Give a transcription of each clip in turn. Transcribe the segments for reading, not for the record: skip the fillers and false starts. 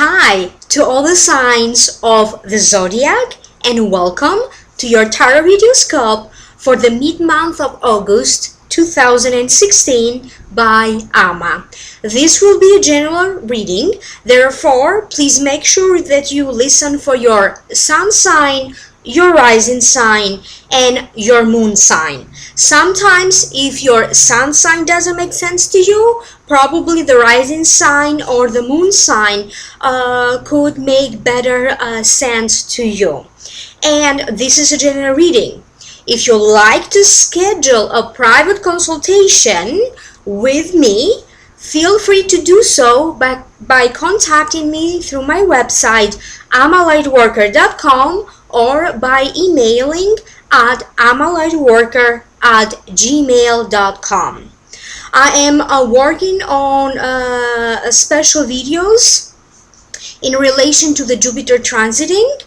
Hi to all the signs of the zodiac and welcome to your tarot videoscope for the mid-month of August 2016 by Ama. This will be a general reading, therefore please make sure that you listen for your sun sign, your rising sign, and your moon sign. Sometimes if your sun sign doesn't make sense to you, probably the rising sign or the moon sign could make better sense to you. And this is a general reading. If you like to schedule a private consultation with me, feel free to do so by contacting me through my website amalightworker.com or by emailing at amalightworker@gmail.com. I am working on special videos in relation to the Jupiter transiting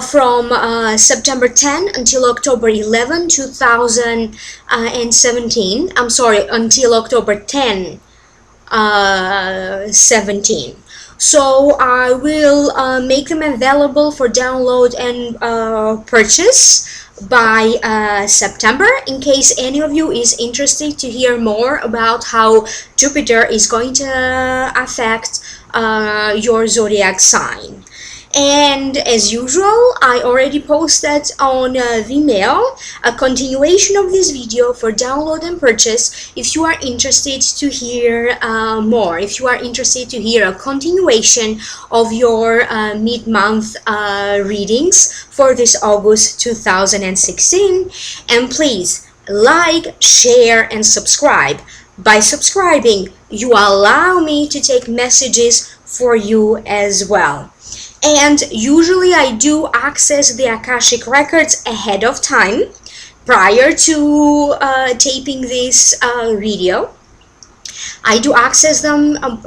from September 10 until October 11, 2017. I'm sorry, until October 10, 17. So I will make them available for download and purchase by September, in case any of you is interested to hear more about how Jupiter is going to affect your zodiac sign. And as usual, I already posted on Vimeo a continuation of this video for download and purchase if you are interested to hear more, if you are interested to hear a continuation of your mid-month readings for this August 2016. And please like, share, and subscribe. By subscribing, you allow me to take messages for you as well. And usually I do access the Akashic Records ahead of time, prior to taping this video. I do access them I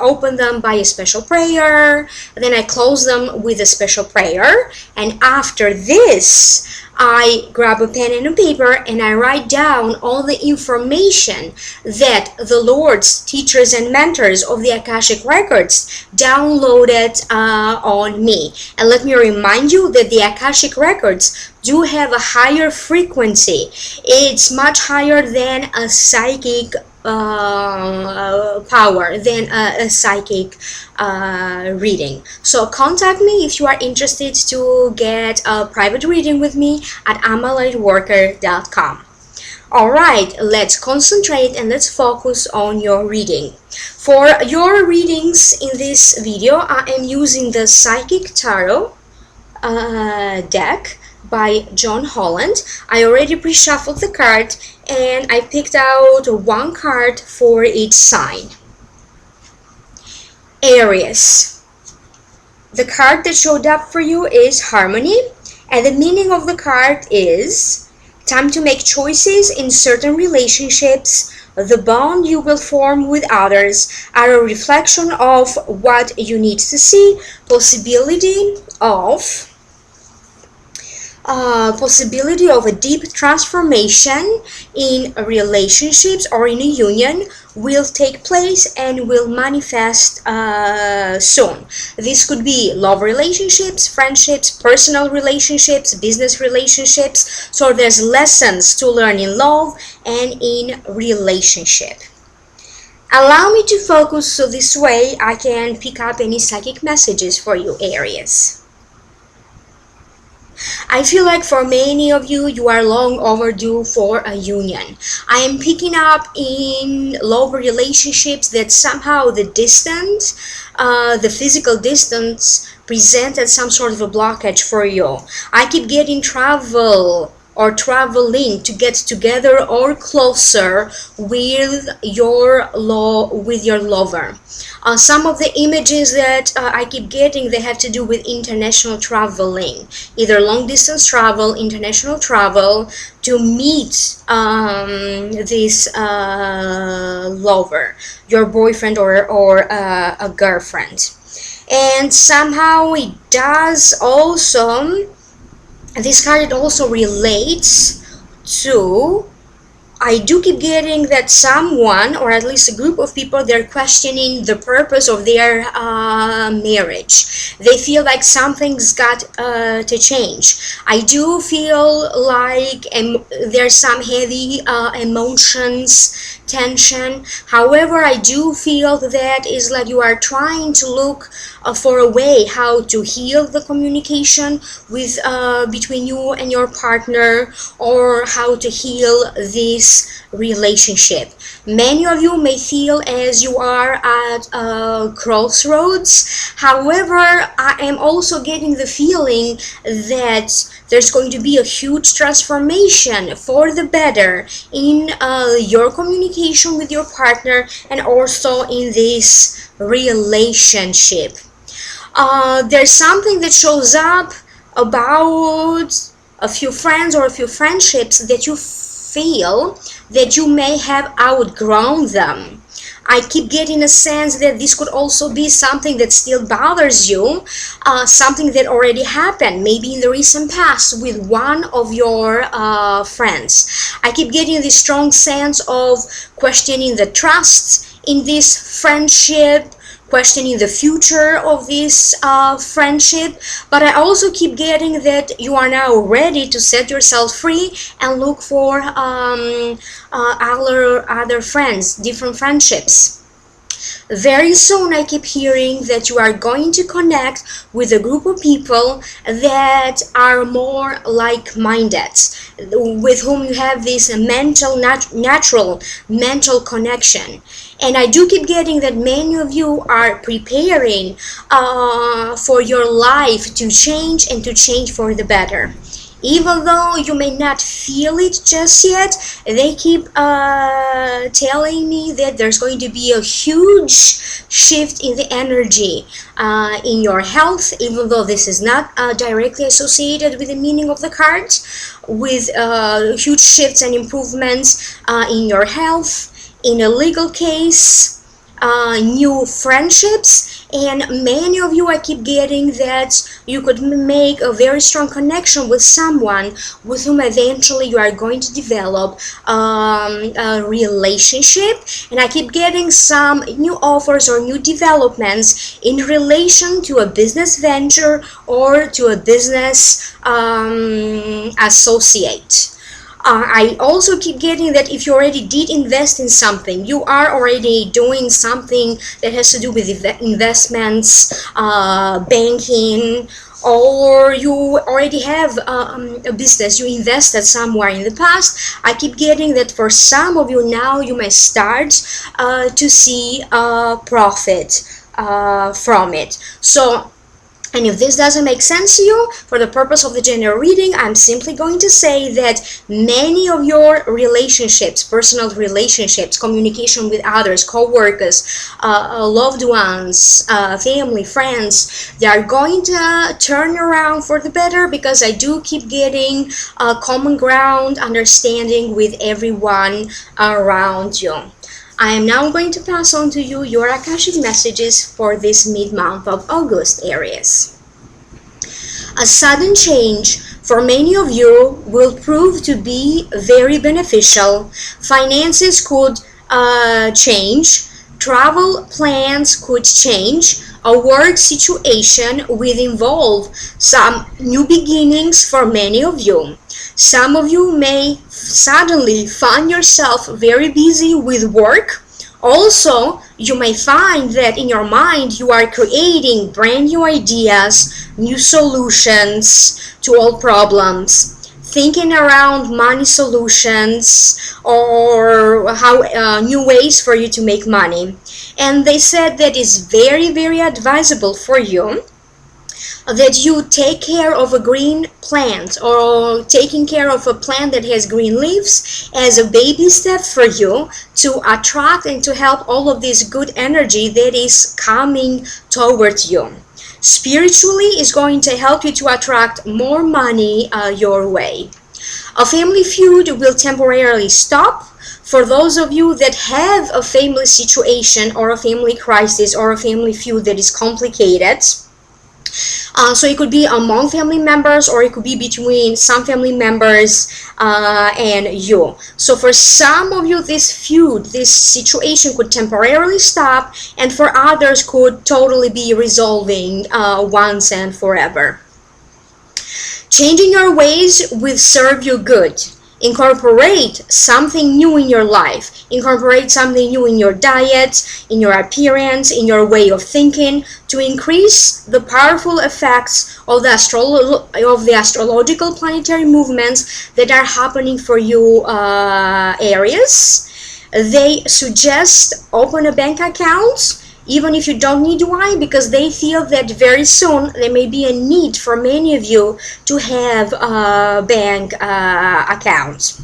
open them by a special prayer, then I close them with a special prayer, and after this I grab a pen and a paper and I write down all the information that the lords, teachers, and mentors of the Akashic Records downloaded on me. And let me remind you that the Akashic Records do have a higher frequency. It's much higher than a psychic power, than a psychic reading. So contact me if you are interested to get a private reading with me at amalightworker.com. Alright, let's concentrate and let's focus on your reading. For your readings in this video, I am using the Psychic Tarot deck by John Holland. I already pre-shuffled the card and I picked out one card for each sign. Aries. The card that showed up for you is Harmony, and the meaning of the card is time to make choices in certain relationships. The bond you will form with others are a reflection of what you need to see. Possibility of a deep transformation in relationships or in a union will take place and will manifest soon. This could be love relationships, friendships, personal relationships, business relationships. So there's lessons to learn in love and in relationship. Allow me to focus so this way I can pick up any psychic messages for you, Aries. I feel like for many of you, you are long overdue for a union. I am picking up in love relationships that somehow the distance, the physical distance, presented some sort of a blockage for you. I keep getting travel or traveling to get together or closer with your lover. Some of the images that I keep getting, they have to do with international traveling, either long distance travel, international travel, to meet this lover, your boyfriend or a girlfriend. And somehow it does also, this card also relates to I do keep getting that someone, or at least a group of people, they're questioning the purpose of their marriage. They feel like something's got to change. I do feel like there's some heavy emotions, tension. However, I do feel that is like you are trying to look for a way how to heal the communication with between you and your partner, or how to heal this relationship. Many of you may feel as you are at a crossroads. However, I am also getting the feeling that there's going to be a huge transformation for the better in your communication with your partner, and also in this relationship. There's something that shows up about a few friends or a few friendships that you feel that you may have outgrown them. I keep getting a sense that this could also be something that still bothers you, something that already happened, maybe in the recent past with one of your friends. I keep getting this strong sense of questioning the trust in this friendship, questioning the future of this friendship, but I also keep getting that you are now ready to set yourself free and look for other friends, different friendships. Very soon I keep hearing that you are going to connect with a group of people that are more like-minded, with whom you have this natural mental connection. And I do keep getting that many of you are preparing for your life to change, and to change for the better. Even though you may not feel it just yet, they keep telling me that there's going to be a huge shift in the energy in your health, even though this is not directly associated with the meaning of the cards, with huge shifts and improvements in your health, in a legal case, new friendships, and many of you, I keep getting that you could make a very strong connection with someone with whom eventually you are going to develop a relationship. And I keep getting some new offers or new developments in relation to a business venture or to a business associate. I also keep getting that if you already did invest in something, you are already doing something that has to do with investments, banking, or you already have a business, you invested somewhere in the past. I keep getting that for some of you now, you may start to see a profit from it. So, and if this doesn't make sense to you, for the purpose of the general reading, I'm simply going to say that many of your relationships, personal relationships, communication with others, co-workers, loved ones, family, friends, they are going to turn around for the better, because I do keep getting common ground, understanding with everyone around you. I am now going to pass on to you your Akashic messages for this mid-month of August, Aries. A sudden change for many of you will prove to be very beneficial. Finances could change. Travel plans could change. A work situation will involve some new beginnings for many of you. Some of you may suddenly find yourself very busy with work. Also, you may find that in your mind you are creating brand new ideas, new solutions to all problems, thinking around money solutions or how new ways for you to make money. And they said that it's very, very advisable for you that you take care of a green plant, or taking care of a plant that has green leaves, as a baby step for you to attract and to help all of this good energy that is coming towards you. Spiritually, is going to help you to attract more money your way. A family feud will temporarily stop. For those of you that have a family situation or a family crisis or a family feud that is complicated, So it could be among family members, or it could be between some family members and you. So for some of you, this feud, this situation could temporarily stop, and for others could totally be resolving once and forever. Changing your ways will serve you good. Incorporate something new in your life. Incorporate something new in your diet, in your appearance, in your way of thinking, to increase the powerful effects of the astrological planetary movements that are happening for you, Aries. They suggest open a bank account, even if you don't need one, because they feel that very soon there may be a need for many of you to have a bank account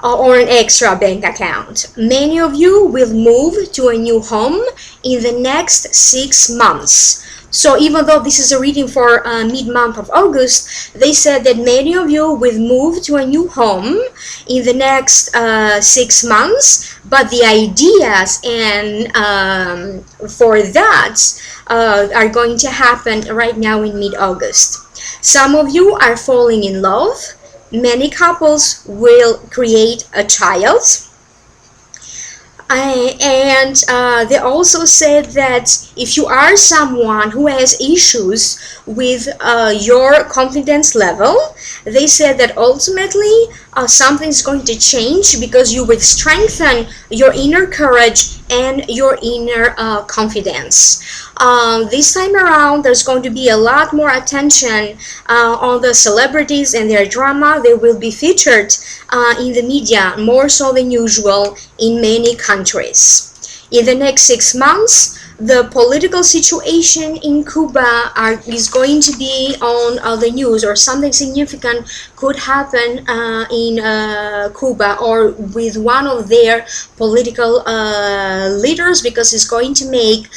or an extra bank account. Many of you will move to a new home in the next 6 months. So even though this is a reading for mid-month of August, they said that many of you will move to a new home in the next 6 months, but the ideas and for that are going to happen right now in mid-August. Some of you are falling in love. Many couples will create a child. And they also said that if you are someone who has issues with your confidence level, they said that ultimately something is going to change, because you will strengthen your inner courage and your inner confidence. This time around, there's going to be a lot more attention on the celebrities and their drama. They will be featured in the media more so than usual in many countries. In the next 6 months, the political situation in Cuba is going to be on the news, or something significant could happen in Cuba or with one of their political leaders, because it's going to make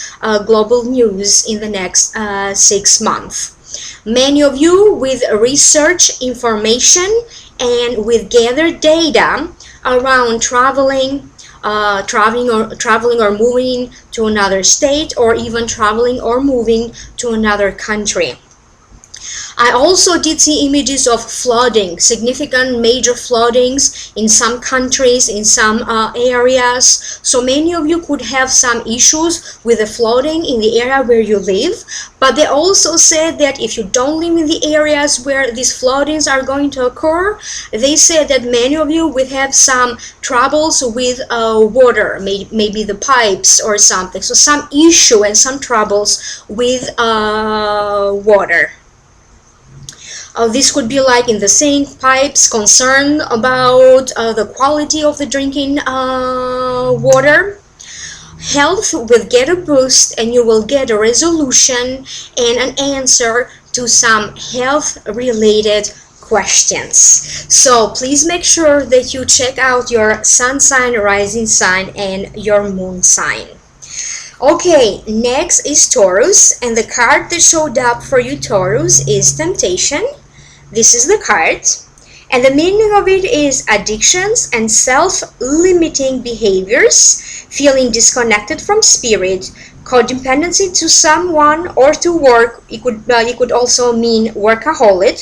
global news in the next 6 months. Many of you with research information and with gathered data around traveling or moving to another state, or even traveling or moving to another country. I also did see images of flooding, significant major floodings in some countries, in some areas. So many of you could have some issues with the flooding in the area where you live. But they also said that if you don't live in the areas where these floodings are going to occur, they said that many of you will have some troubles with water, maybe the pipes or something. So some issue and some troubles with water. This could be like in the sink, pipes, concern about the quality of the drinking water. Health will get a boost, and you will get a resolution and an answer to some health-related questions. So please make sure that you check out your sun sign, rising sign, and your moon sign. Okay, next is Taurus, and the card that showed up for you, Taurus, is Temptation. This is the card, and the meaning of it is addictions and self-limiting behaviors, feeling disconnected from spirit, codependency to someone or to work. It could also mean workaholic,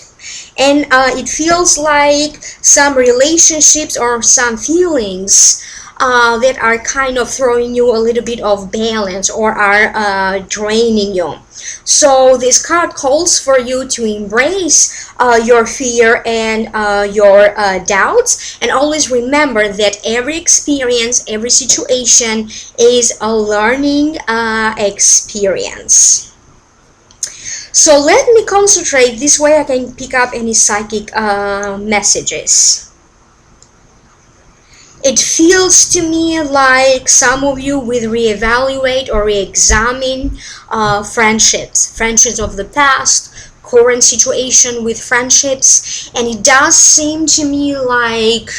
and it feels like some relationships or some feelings that are kind of throwing you a little bit of balance or are draining you. So this card calls for you to embrace your fear and your doubts, and always remember that every experience, every situation is a learning experience. So let me concentrate, this way I can pick up any psychic messages. It feels to me like some of you will reevaluate or re-examine friendships of the past, current situation with friendships, and it does seem to me like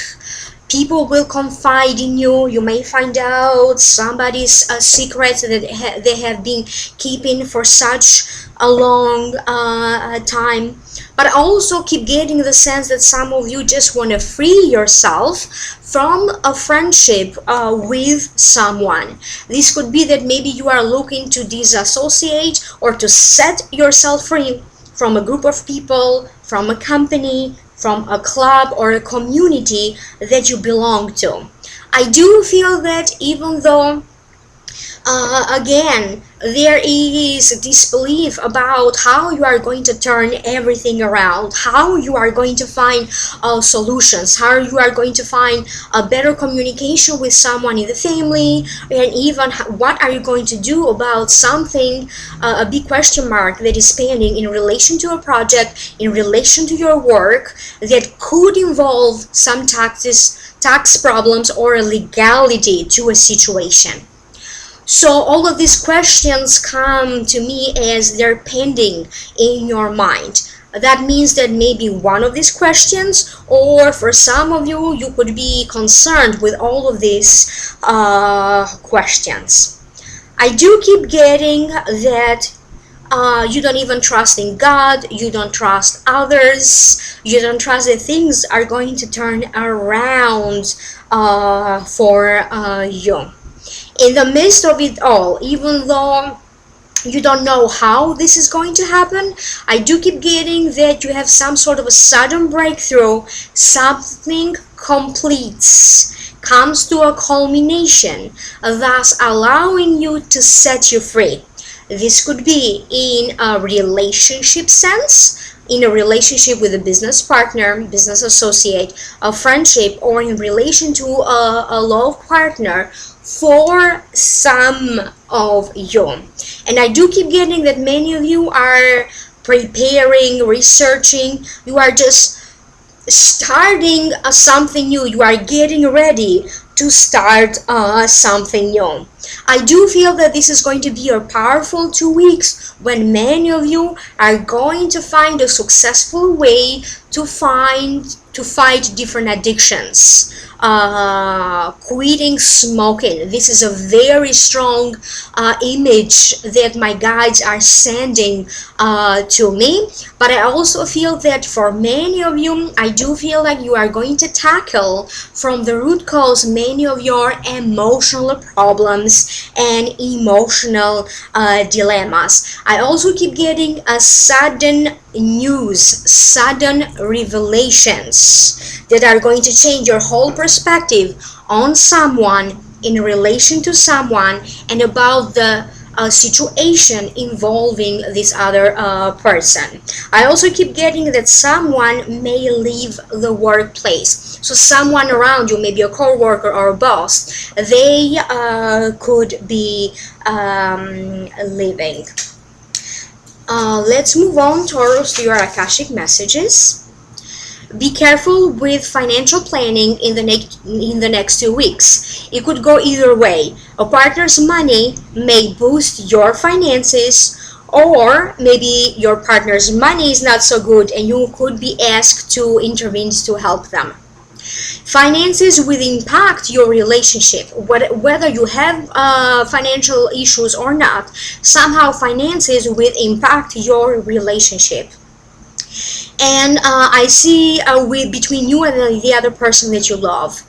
people will confide in you. You may find out somebody's secrets that they have been keeping for such a long time. But I also keep getting the sense that some of you just want to free yourself from a friendship with someone. This could be that maybe you are looking to disassociate or to set yourself free from a group of people, from a company, from a club or a community that you belong to. I do feel that even though again, there is disbelief about how you are going to turn everything around, how you are going to find solutions, how you are going to find a better communication with someone in the family, and even what are you going to do about something, a big question mark that is pending in relation to a project, in relation to your work, that could involve some tax problems or a legality to a situation. So all of these questions come to me as they're pending in your mind. That means that maybe one of these questions, or for some of you, you could be concerned with all of these questions. I do keep getting that you don't even trust in God, you don't trust others, you don't trust that things are going to turn around for you. In the midst of it all, even though you don't know how this is going to happen, I do keep getting that you have some sort of a sudden breakthrough, something completes, comes to a culmination, thus allowing you to set you free. This could be in a relationship sense, in a relationship with a business partner, business associate, a friendship, or in relation to a love partner for some of you. And I do keep getting that many of you are preparing, researching, you are just starting something new, you are getting ready to start something new. I do feel that this is going to be a powerful 2 weeks when many of you are going to find a successful way to fight different addictions. Quitting smoking. This is a very strong image that my guides are sending to me. But I also feel that for many of you, I do feel like you are going to tackle from the root cause many of your emotional problems and emotional dilemmas. I also keep getting a sudden news, sudden revelations that are going to change your whole perspective on someone, in relation to someone, and about the situation involving this other person. I also keep getting that someone may leave the workplace. So someone around you, maybe a co-worker or a boss, they could be leaving. Let's move on, Taurus, to your Akashic messages. Be careful with financial planning in the next 2 weeks. It could go either way. A partner's money may boost your finances, or maybe your partner's money is not so good and you could be asked to intervene to help them. Finances will impact your relationship. Whether you have financial issues or not, somehow finances will impact your relationship. And I see between you and the other person that you love.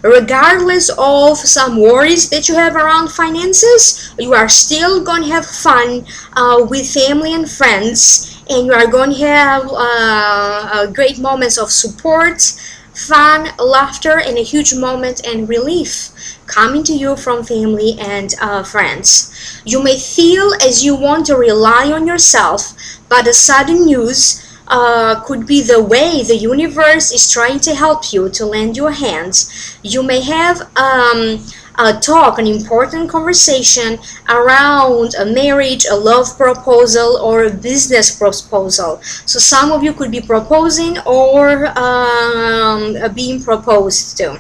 Regardless of some worries that you have around finances, you are still going to have fun with family and friends, and you are going to have great moments of support, fun, laughter, and a huge moment and relief coming to you from family and friends. You may feel as you want to rely on yourself, but the sudden news could be the way the universe is trying to help you, to lend you a hand. You may have a talk, an important conversation around a marriage, a love proposal, or a business proposal. So some of you could be proposing or being proposed to.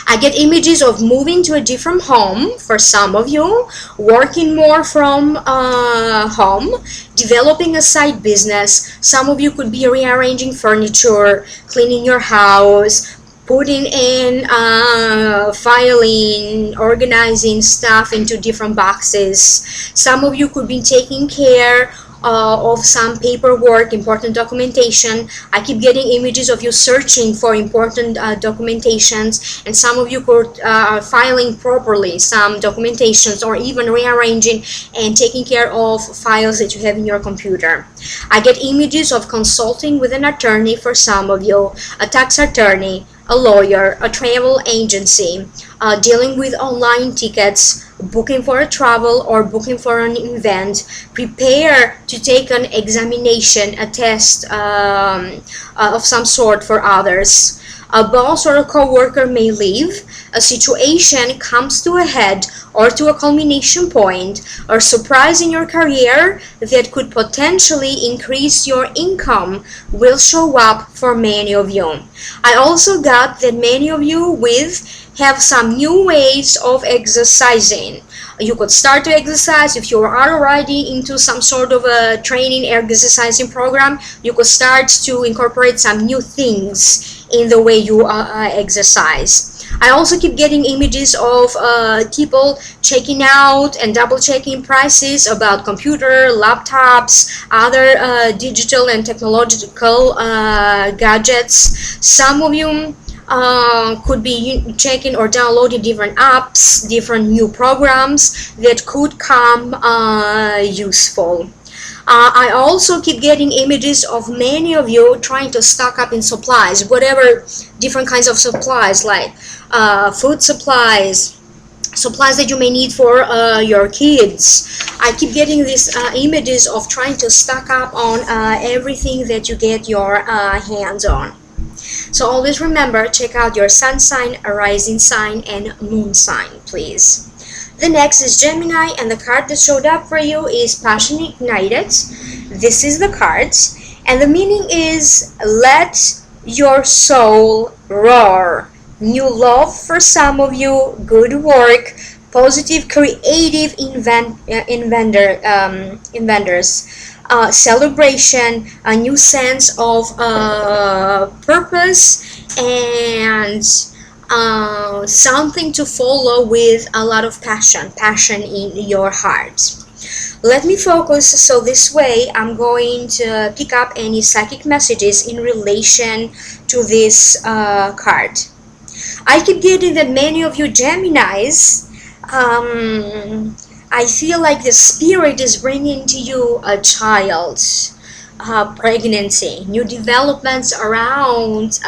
I get images of moving to a different home for some of you, working more from home, developing a side business. Some of you could be rearranging furniture, cleaning your house, putting in, filing, organizing stuff into different boxes. Some of you could be taking care of some paperwork, important documentation. I keep getting images of you searching for important documentations, and some of you could filing properly some documentations, or even rearranging and taking care of files that you have in your computer. I get images of consulting with an attorney for some of you, a tax attorney, a lawyer, a travel agency, dealing with online tickets, booking for a travel or booking for an event, prepare to take an examination, a test of some sort for others. A boss or a co-worker may leave, a situation comes to a head or to a culmination point, or surprise in your career that could potentially increase your income will show up for many of you. I also got that many of you have some new ways of exercising. You could start to exercise if you are already into some sort of a training exercising program. You could start to incorporate some new things in the way you exercise. I also keep getting images of people checking out and double checking prices about computer, laptops, other digital and technological gadgets. Some of you could be checking or downloading different apps, different new programs that could come useful. I also keep getting images of many of you trying to stock up in supplies, whatever different kinds of supplies, like food supplies, supplies that you may need for your kids. I keep getting these images of trying to stock up on everything that you get your hands on. So always remember, check out your sun sign, rising sign, and moon sign, please. The next is Gemini, and the card that showed up for you is Passion Ignited. This is the card, and the meaning is let your soul roar. New love for some of you, good work, positive, creative inventors. Celebration, a new sense of purpose, and something to follow with a lot of passion in your heart. Let me focus, so this way I'm going to pick up any psychic messages in relation to this card. I keep getting that many of you Geminis, I feel like the spirit is bringing to you a child, pregnancy, new developments around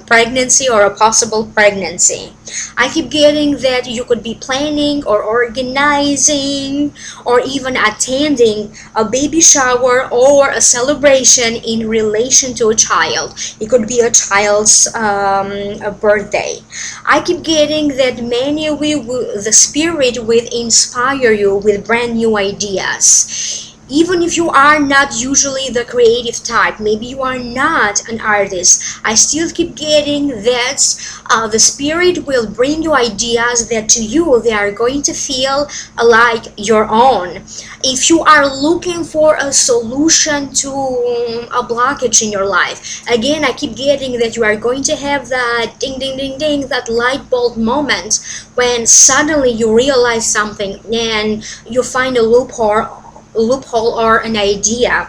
pregnancy or a possible pregnancy. I keep getting that you could be planning or organizing or even attending a baby shower or a celebration in relation to a child. It could be a child's a birthday. I keep getting that many of you, the spirit will inspire you with brand new ideas. Even if you are not usually the creative type, maybe you are not an artist, I still keep getting that the spirit will bring you ideas that to you they are going to feel like your own. If you are looking for a solution to a blockage in your life, again I keep getting that you are going to have that ding ding ding ding, that light bulb moment when suddenly you realize something and you find a loophole or an idea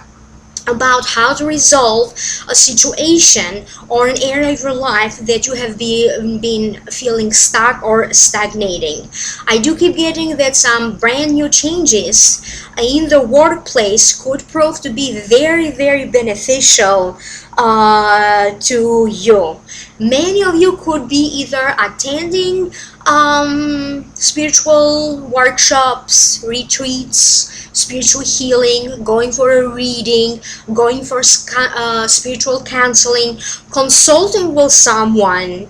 about how to resolve a situation or an area of your life that you have been feeling stuck or stagnating. I do keep getting that some brand new changes in the workplace could prove to be very, very beneficial to you. Many of you could be either attending spiritual workshops, retreats, spiritual healing, going for a reading, going for spiritual counseling, consulting with someone.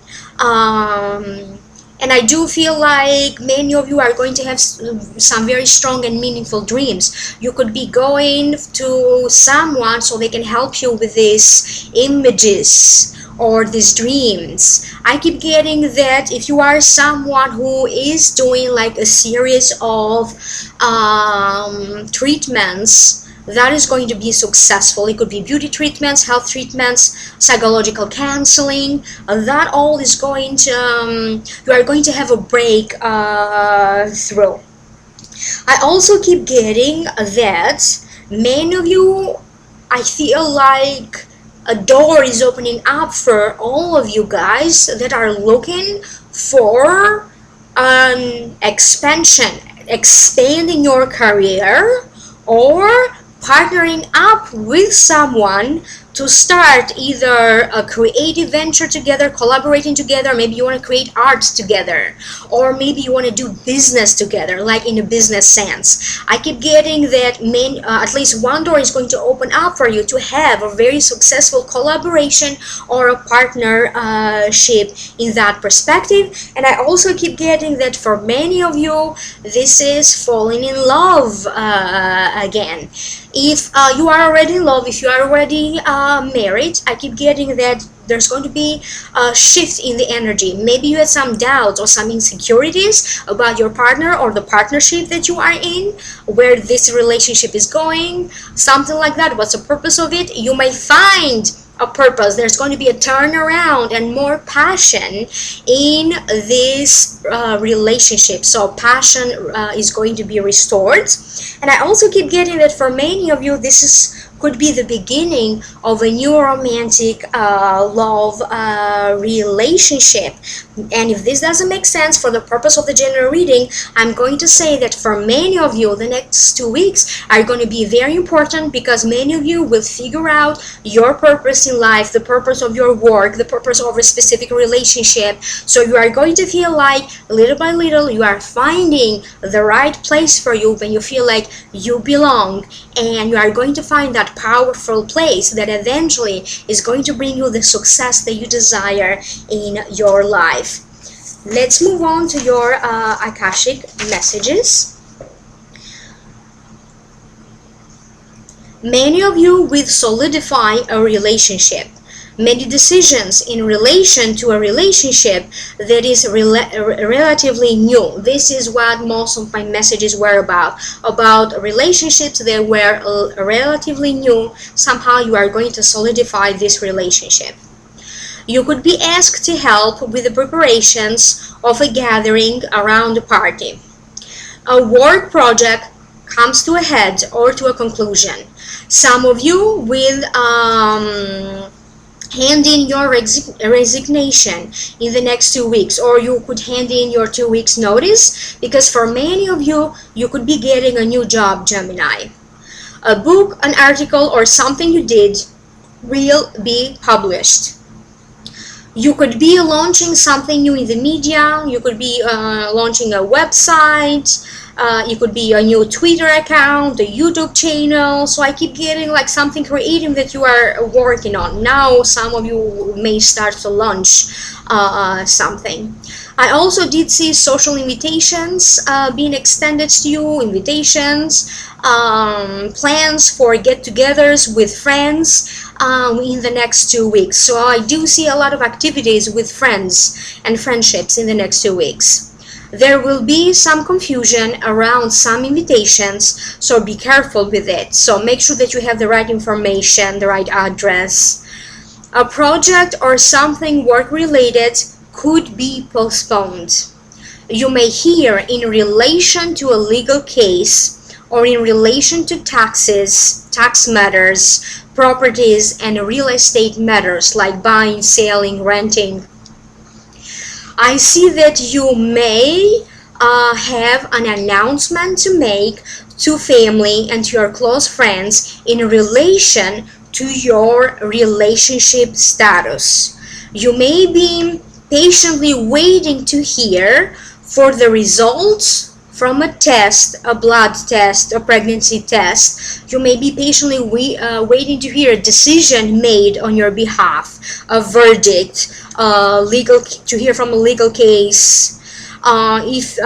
And I do feel like many of you are going to have some very strong and meaningful dreams. You could be going to someone so they can help you with these images or these dreams. I keep getting that if you are someone who is doing like a series of treatments, that is going to be successful. It could be beauty treatments, health treatments, psychological counseling. That all is going to, you are going to have a break through. I also keep getting that Many of you, I feel like a door is opening up for all of you guys that are looking for an expansion, expanding your career, or partnering up with someone to start either a creative venture together, collaborating together. Maybe you want to create art together, or maybe you want to do business together, like in a business sense. I keep getting that at least one door is going to open up for you to have a very successful collaboration or a partnership in that perspective. And I also keep getting that for many of you, this is falling in love again. If you are already in love, if you are already married, I keep getting that there's going to be a shift in the energy. Maybe you had some doubts or some insecurities about your partner or the partnership that you are in, where this relationship is going, something like that. What's the purpose of it? You may find a purpose. There's going to be a turnaround and more passion in this relationship. So passion is going to be restored. And I also keep getting that for many of you, this could be the beginning of a new romantic love relationship. And if this doesn't make sense for the purpose of the general reading, I'm going to say that for many of you, the next 2 weeks are going to be very important, because many of you will figure out your purpose in life, the purpose of your work, the purpose of a specific relationship. So you are going to feel like little by little you are finding the right place for you, when you feel like you belong, and you are going to find that powerful place that eventually is going to bring you the success that you desire in your life. Let's move on to your Akashic messages. Many of you will solidify a relationship. Many decisions in relation to a relationship that is relatively new. This is what most of my messages were about relationships that were relatively new. Somehow you are going to solidify this relationship. You could be asked to help with the preparations of a gathering around a party. A work project comes to a head or to a conclusion. Some of you will hand in your resignation in the next 2 weeks, or you could hand in your 2 weeks notice, because for many of you, you could be getting a new job, Gemini. A book, an article, or something you did will be published. You could be launching something new in the media. You could be launching a website. It could be a new Twitter account, a YouTube channel. So I keep getting like something creative that you are working on. Now some of you may start to launch something. I also did see social invitations being extended to you, invitations, plans for get-togethers with friends in the next 2 weeks. So I do see a lot of activities with friends and friendships in the next 2 weeks. There will be some confusion around some invitations, so be careful with it. So make sure that you have the right information, the right address. A project or something work-related could be postponed. You may hear in relation to a legal case or in relation to taxes, tax matters, properties, and real estate matters like buying, selling, renting. I see that you may have an announcement to make to family and to your close friends in relation to your relationship status. You may be patiently waiting to hear for the results from a test, a blood test, a pregnancy test. You may be patiently waiting to hear a decision made on your behalf, a verdict, to hear from a legal case. If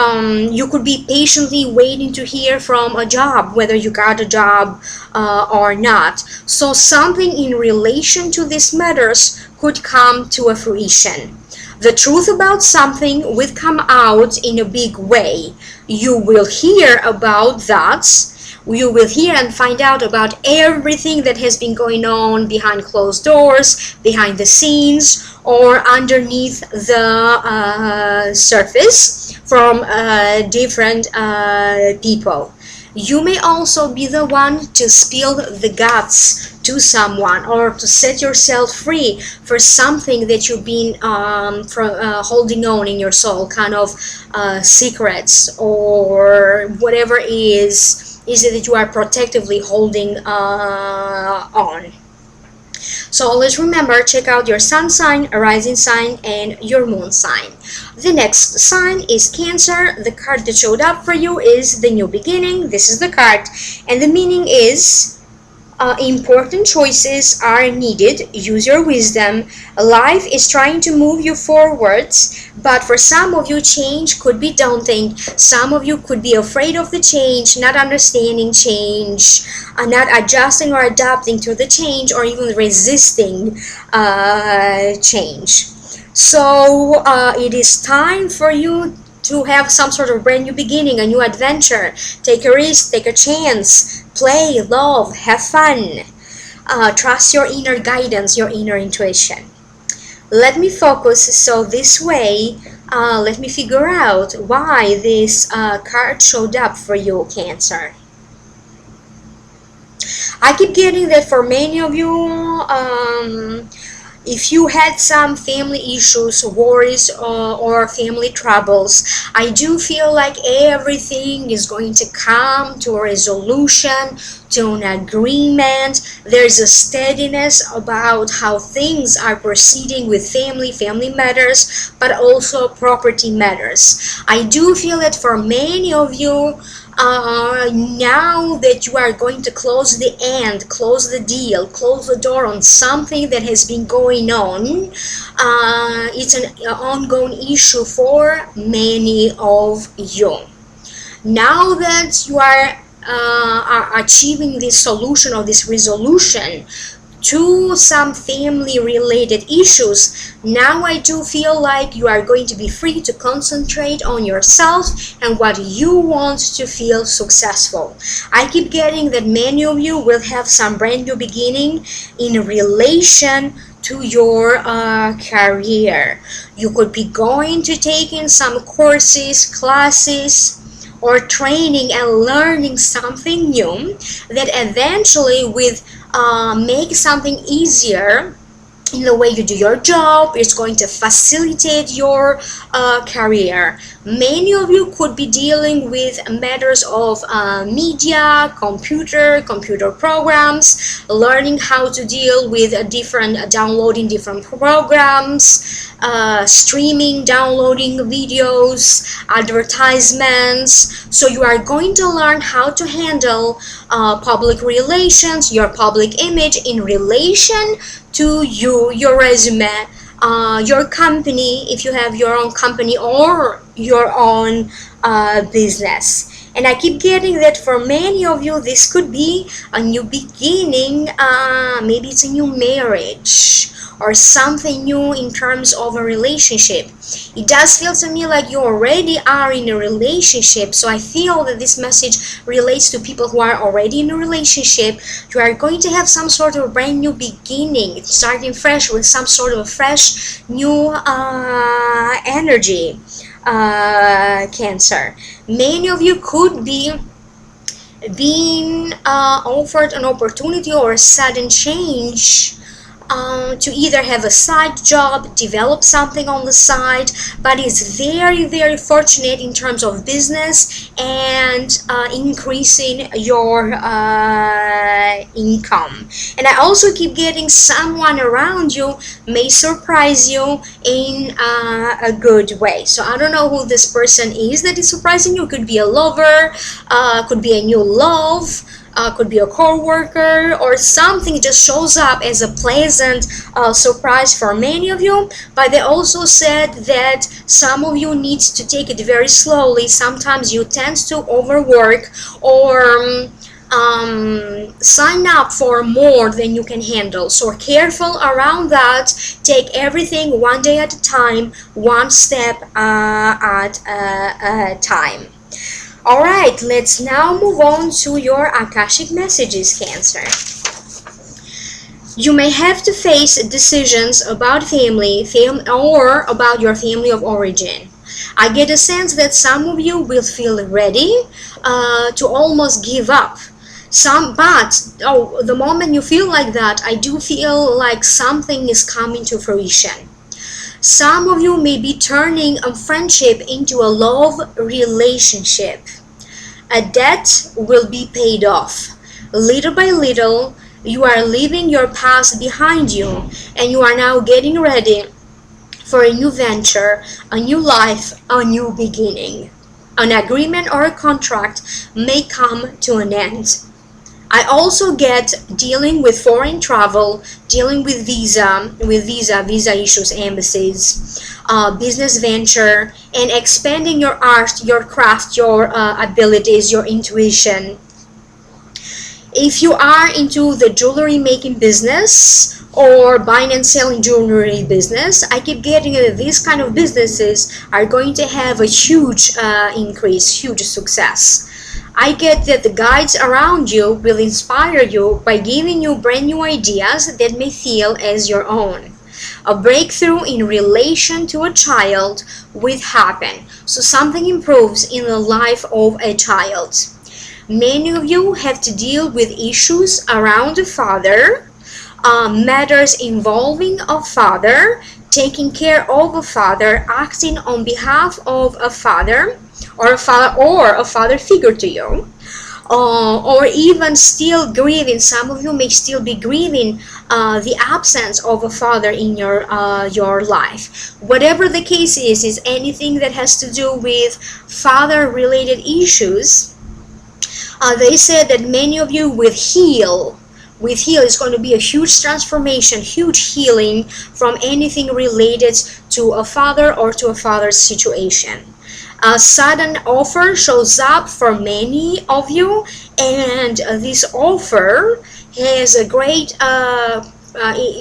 you could be patiently waiting to hear from a job, whether you got a job or not. So something in relation to these matters could come to a fruition. The truth about something will come out in a big way. You will hear about that. You will hear and find out about everything that has been going on behind closed doors, behind the scenes, or underneath the surface from different people. You may also be the one to spill the guts to someone, or to set yourself free for something that you've been holding on in your soul, kind of secrets or whatever is it that you are protectively holding on. So always remember, check out your sun sign, rising sign, and your moon sign. The next sign is Cancer. The card that showed up for you is the new beginning. This is the card, and the meaning is important choices are needed. Use your wisdom. Life is trying to move you forwards, but for some of you, change could be daunting. Some of you could be afraid of the change, not understanding change, not adjusting or adapting to the change, or even resisting change. So it is time for you to have some sort of brand new beginning, a new adventure. Take a risk, take a chance, play, love, have fun. Trust your inner guidance, your inner intuition. Let me focus, so this way, let me figure out why this card showed up for you, Cancer. I keep getting that for many of you, if you had some family issues, worries, or family troubles, I do feel like everything is going to come to a resolution, to an agreement. There's a steadiness about how things are proceeding with family matters, but also property matters. I do feel that for many of you, now that you are going to close the deal, close the door on something that has been going on, it's an ongoing issue for many of you. Now that you are achieving this solution or this resolution to some family related issues, now I do feel like you are going to be free to concentrate on yourself and what you want to feel successful. I keep getting that many of you will have some brand new beginning in relation to your career. You could be going to take in some courses, classes, or training and learning something new that eventually would make something easier in the way you do your job. It's going to facilitate your career. Many of you could be dealing with matters of media, computer programs, learning how to deal with downloading different programs, streaming, downloading videos, advertisements. So you are going to learn how to handle public relations, your public image in relation to you, your resume, your company, if you have your own company or your own business. And I keep getting that for many of you, this could be a new beginning. Maybe it's a new marriage or something new in terms of a relationship. It does feel to me like you already are in a relationship, so I feel that this message relates to people who are already in a relationship. You are going to have some sort of brand new beginning, starting fresh with some sort of fresh new energy, Cancer. Many of you could be being offered an opportunity or a sudden change to either have a side job, develop something on the side, but it's very, very fortunate in terms of business and increasing your income. And I also keep getting someone around you may surprise you in a good way. So I don't know who this person is that is surprising you. Could be a lover, could be a new love, could be a co-worker, or something just shows up as a pleasant surprise for many of you. But they also said that some of you need to take it very slowly. Sometimes you tend to overwork or sign up for more than you can handle. So careful around that. Take everything one day at a time, one step at a time. Alright, let's now move on to your Akashic messages, Cancer. You may have to face decisions about family or about your family of origin. I get a sense that some of you will feel ready to almost give up. But the moment you feel like that, I do feel like something is coming to fruition. Some of you may be turning a friendship into a love relationship. A debt will be paid off. Little by little, you are leaving your past behind you, and you are now getting ready for a new venture, a new life, a new beginning. An agreement or a contract may come to an end. I also get dealing with foreign travel, dealing with visa issues, embassies, business venture, and expanding your art, your craft, your abilities, your intuition. If you are into the jewelry making business or buying and selling jewelry business, I keep getting that these kind of businesses are going to have a huge increase, huge success. I get that the guides around you will inspire you by giving you brand new ideas that may feel as your own. A breakthrough in relation to a child will happen, so something improves in the life of a child. Many of you have to deal with issues around the father, matters involving a father, taking care of a father, acting on behalf of a father, or a father figure to you, or even still grieving. Some of you may still be grieving the absence of a father in your life. Whatever the case is anything that has to do with father related issues. They said that many of you will heal. With heal is going to be a huge transformation, huge healing from anything related to a father or to a father's situation. A sudden offer shows up for many of you, and this offer has a great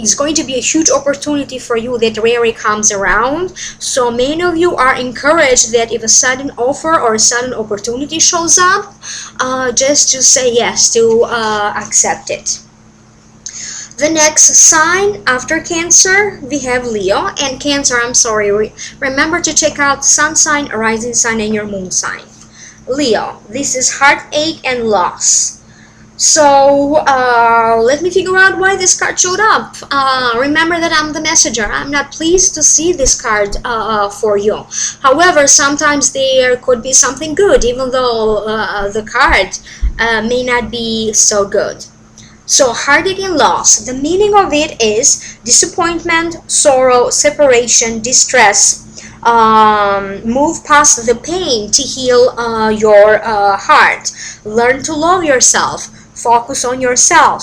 is going to be a huge opportunity for you that rarely comes around. So many of you are encouraged that if a sudden offer or a sudden opportunity shows up, just to say yes, to accept it. The next sign after Cancer, we have Leo. And Cancer, I'm sorry, remember to check out sun sign, rising sign, and your moon sign. Leo, this is heartache and loss. So let me figure out why this card showed up. Remember that I'm the messenger. I'm not pleased to see this card for you. However, sometimes there could be something good, even though the card may not be so good. So heartache and loss, the meaning of it is disappointment, sorrow, separation, distress. Move past the pain to heal your heart. Learn to love yourself. Focus on yourself.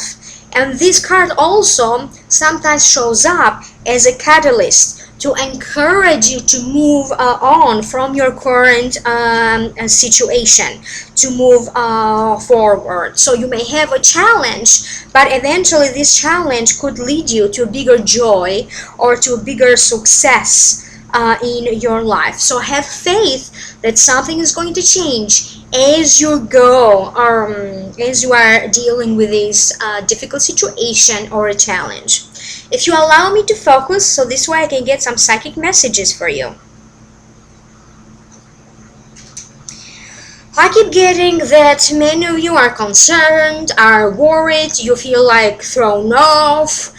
And this card also sometimes shows up as a catalyst to encourage you to move on from your current situation, to move forward. So you may have a challenge, but eventually this challenge could lead you to bigger joy or to bigger success in your life. So have faith that something is going to change as you go, as you are dealing with this difficult situation or a challenge. If you allow me to focus, so this way I can get some psychic messages for you. I keep getting that many of you are concerned, are worried, you feel like thrown off,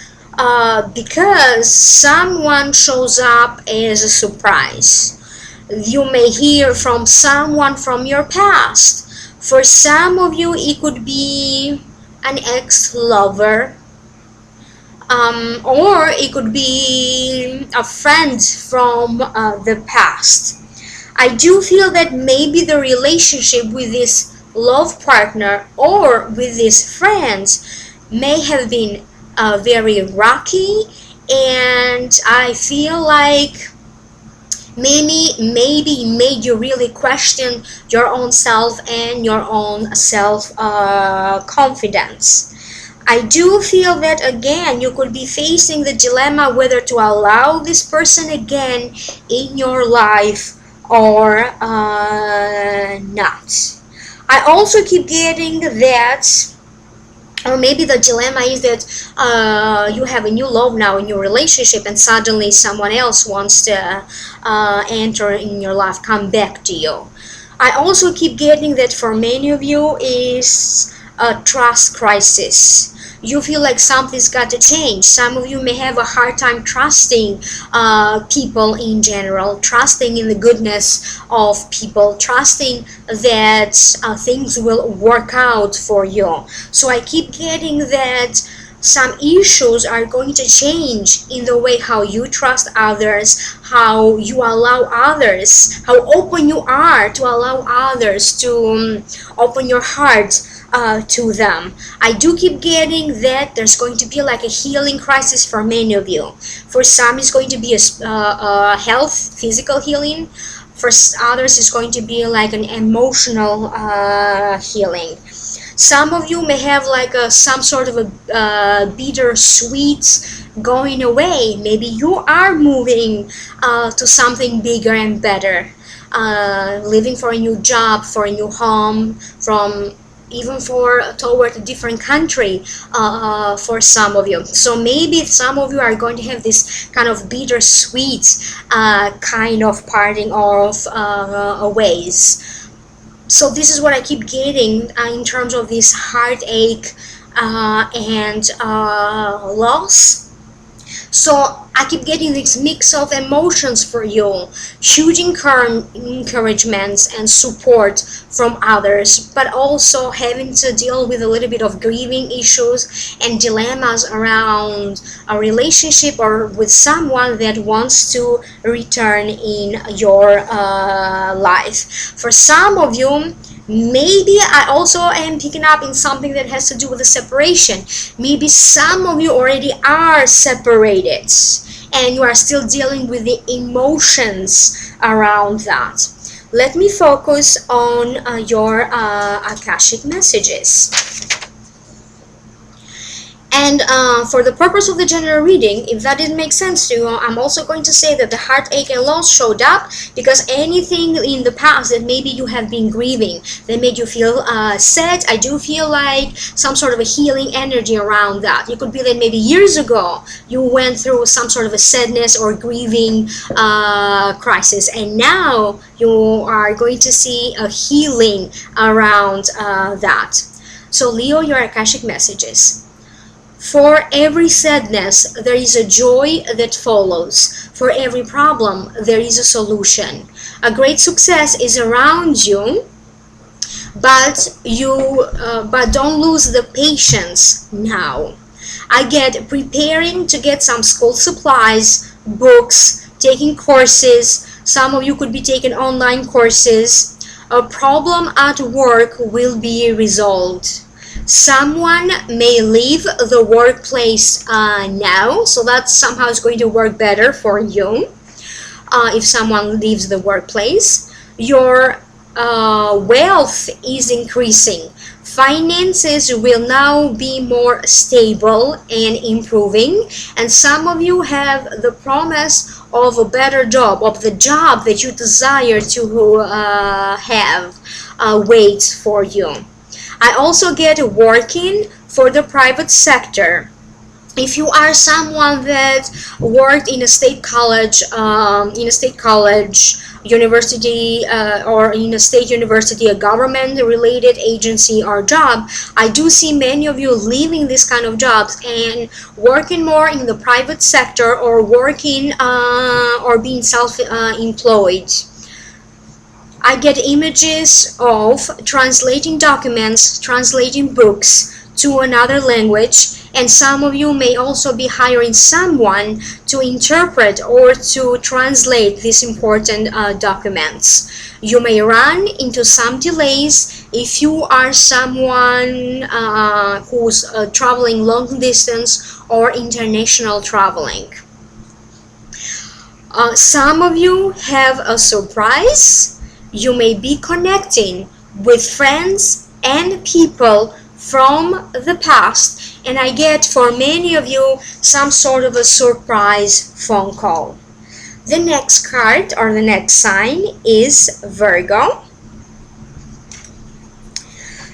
because someone shows up as a surprise. You may hear from someone from your past. For some of you, it could be an ex-lover, or it could be a friend from the past. I do feel that maybe the relationship with this love partner or with these friends may have been very rocky, and I feel like maybe made you really question your own self and your own self confidence. I do feel that again you could be facing the dilemma whether to allow this person again in your life or not. I also keep getting that Or maybe the dilemma is that you have a new love now in your relationship, and suddenly someone else wants to enter in your life, come back to you. I also keep getting that for many of you is a trust crisis. You feel like something's got to change. Some of you may have a hard time trusting people in general, trusting in the goodness of people, trusting that things will work out for you. So I keep getting that some issues are going to change in the way how you trust others, how you allow others, how open you are to allow others to open your heart to them. I do keep getting that there's going to be like a healing crisis for many of you. For some, it's going to be a health, physical healing. For others, it's going to be like an emotional healing. Some of you may have like some sort of a bittersweet going away. Maybe you are moving to something bigger and better, living for a new job, for a new home, from even for toward a different country for some of you. So maybe some of you are going to have this kind of bittersweet kind of parting of ways. So this is what I keep getting in terms of this heartache and loss. So I keep getting this mix of emotions for you, huge encouragements and support from others, but also having to deal with a little bit of grieving issues and dilemmas around a relationship or with someone that wants to return in your life. For some of you, maybe I also am picking up in something that has to do with the separation. Maybe some of you already are separated and you are still dealing with the emotions around that. Let me focus on your Akashic messages. And for the purpose of the general reading, if that didn't make sense to you, I'm also going to say that the heartache and loss showed up because anything in the past that maybe you have been grieving, that made you feel sad, I do feel like some sort of a healing energy around that. It could be that maybe years ago you went through some sort of a sadness or grieving crisis, and now you are going to see a healing around that. So Leo, your Akashic messages. For every sadness, there is a joy that follows. For every problem, there is a solution. A great success is around you, but don't lose the patience now. I get preparing to get some school supplies, books, taking courses. Some of you could be taking online courses. A problem at work will be resolved. Someone may leave the workplace now, so that somehow is going to work better for you if someone leaves the workplace. Your wealth is increasing. Finances will now be more stable and improving, and some of you have the promise of a better job, of the job that you desire to have wait for you. I also get working for the private sector. If you are someone that worked in a state college, university, or in a state university, a government-related agency or job, I do see many of you leaving this kind of jobs and working more in the private sector, or working or being self-employed. I get images of translating documents, translating books to another language, and some of you may also be hiring someone to interpret or to translate these important documents. You may run into some delays if you are someone who's traveling long distance or international traveling. Some of you have a surprise. You may be connecting with friends and people from the past, and I get for many of you some sort of a surprise phone call. The next card or the next sign is Virgo.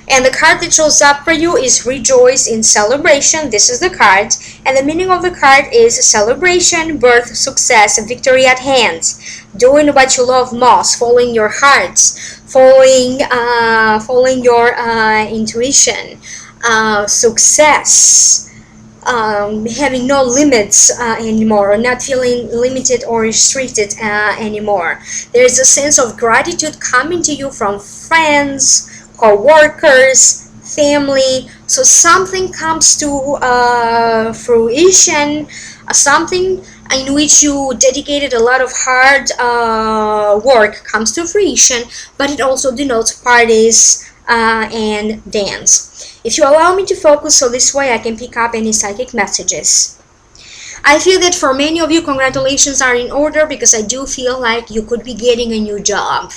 And the card that shows up for you is Rejoice in Celebration. This is the card. And the meaning of the card is celebration, birth, success, and victory at hand. Doing what you love most, following your heart, following your intuition, success. Having no limits anymore, or not feeling limited or restricted anymore. There's a sense of gratitude coming to you from friends, co-workers, family. So something comes to fruition, something in which you dedicated a lot of hard work comes to fruition, but it also denotes parties and dance. If you allow me to focus so this way I can pick up any psychic messages. I feel that for many of you, congratulations are in order, because I do feel like you could be getting a new job.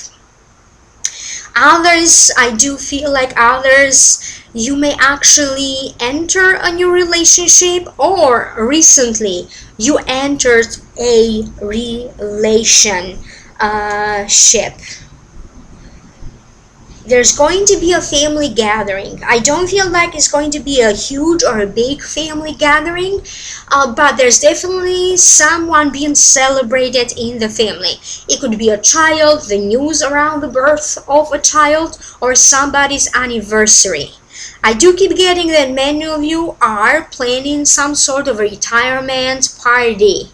Others, I do feel like others, you may actually enter a new relationship, or recently you entered a relationship. There's going to be a family gathering. I don't feel like it's going to be a huge or a big family gathering, but there's definitely someone being celebrated in the family. It could be a child, the news around the birth of a child, or somebody's anniversary. I do keep getting that many of you are planning some sort of retirement party.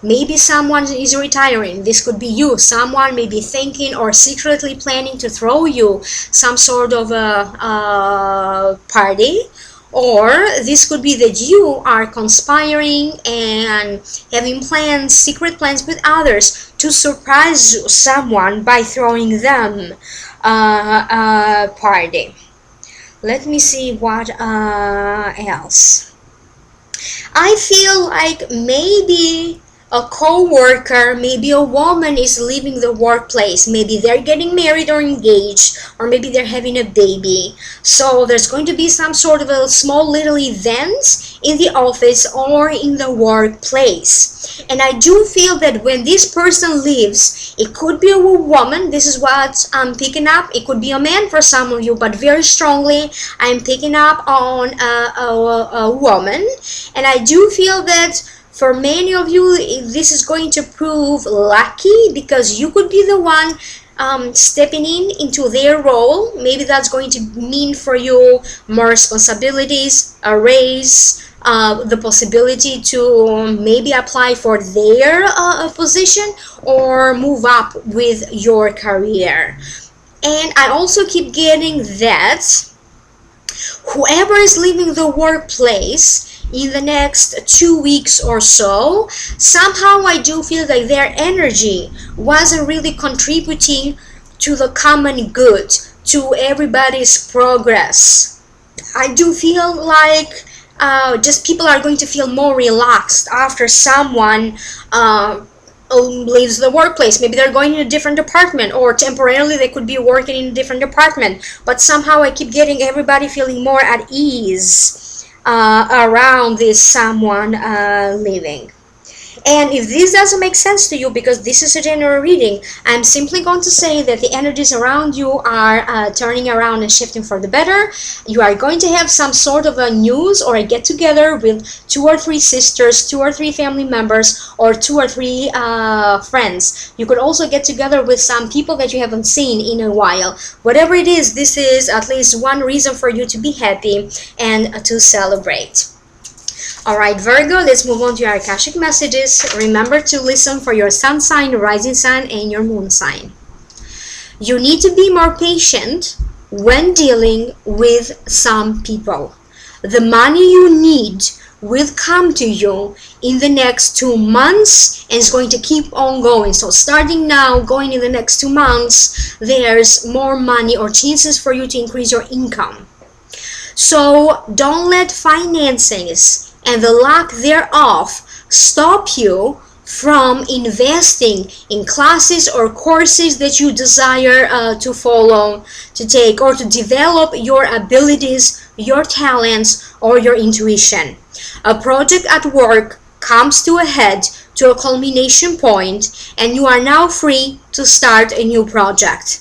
Maybe someone is retiring. This could be you. Someone may be thinking or secretly planning to throw you some sort of a party. Or this could be that you are conspiring and having plans, secret plans with others to surprise someone by throwing them a party. Let me see what else. I feel like maybe a co-worker, maybe a woman is leaving the workplace. Maybe they're getting married or engaged, or maybe they're having a baby. So there's going to be some sort of a small little event in the office or in the workplace. And I do feel that when this person leaves, it could be a woman. This is what I'm picking up. It could be a man for some of you, but very strongly I'm picking up on a woman. And I do feel that for many of you, this is going to prove lucky, because you could be the one stepping into their role. Maybe that's going to mean for you more responsibilities, a raise, the possibility to maybe apply for their position or move up with your career. And I also keep getting that whoever is leaving the workplace in the next 2 weeks or so, somehow I do feel like their energy wasn't really contributing to the common good, to everybody's progress. I do feel like just people are going to feel more relaxed after someone leaves the workplace. Maybe they're going in a different department, or temporarily they could be working in a different department, but somehow I keep getting everybody feeling more at ease around this someone leaving. And if this doesn't make sense to you, because this is a general reading, I'm simply going to say that the energies around you are turning around and shifting for the better. You are going to have some sort of a news or a get-together with 2 or 3 sisters, 2 or 3 family members, or 2 or 3 friends. You could also get together with some people that you haven't seen in a while. Whatever it is, this is at least one reason for you to be happy and to celebrate. Alright, Virgo, let's move on to your Akashic messages. Remember to listen for your sun sign, rising sign, and your moon sign. You need to be more patient when dealing with some people. The money you need will come to you in the next 2 months, and it's going to keep on going. So starting now, going in the next 2 months, there's more money or chances for you to increase your income. So don't let finances and the lack thereof stop you from investing in classes or courses that you desire to follow, to take, or to develop your abilities, your talents, or your intuition. A project at work comes to a head, to a culmination point, and you are now free to start a new project.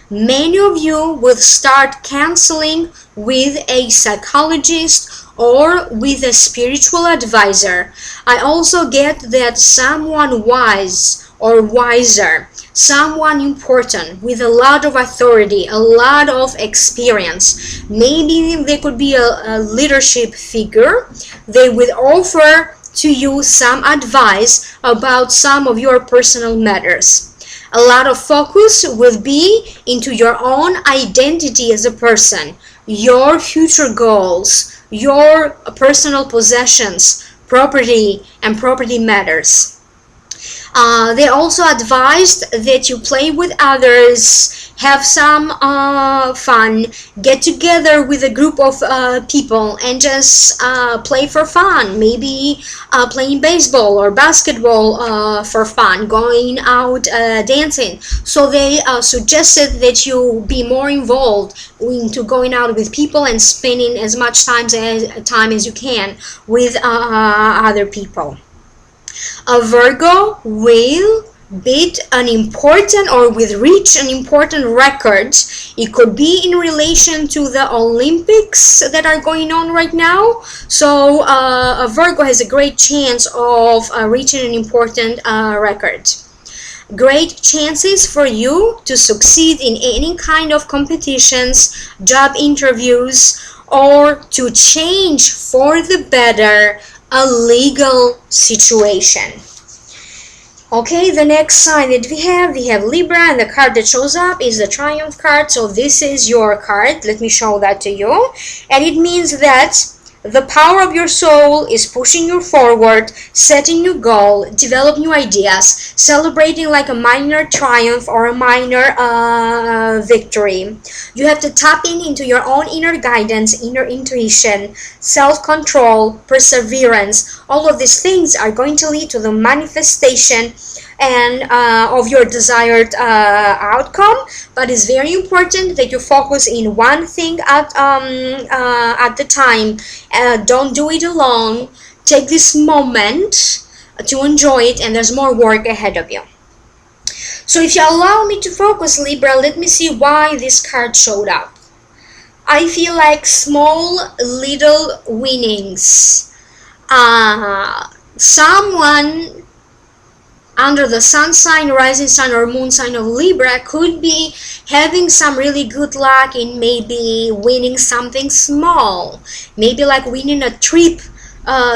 Many of you will start counseling with a psychologist or with a spiritual advisor. I also get that someone wise or wiser, someone important with a lot of authority, a lot of experience. Maybe they could be a leadership figure. They will offer to you some advice about some of your personal matters. A lot of focus will be into your own identity as a person, your future goals, your personal possessions, property, and property matters. They also advised that you play with others, have some fun, get together with a group of people and just play for fun. Maybe playing baseball or basketball for fun, going out dancing. So they suggested that you be more involved into going out with people and spending as much time as you can with other people. A Virgo will beat an important or will reach an important record. It could be in relation to the Olympics that are going on right now. So a Virgo has a great chance of reaching an important record. Great chances for you to succeed in any kind of competitions, job interviews, or to change for the better a legal situation. Okay, the next sign that we have Libra, and the card that shows up is the Triumph card. So this is your card. Let me show that to you. And it means that the power of your soul is pushing you forward, setting new goal, develop new ideas, celebrating like a minor triumph or a minor victory. You have to tap into your own inner guidance, inner intuition, self-control, perseverance. All of these things are going to lead to the manifestation and of your desired outcome. But it's very important that you focus in one thing at the time. Don't do it alone. Take this moment to enjoy it, and there's more work ahead of you. So if you allow me to focus, Libra, let me see why this card showed up. I feel like small little winnings. Someone under the sun sign, rising sign, or moon sign of Libra could be having some really good luck in maybe winning something small, maybe like winning a trip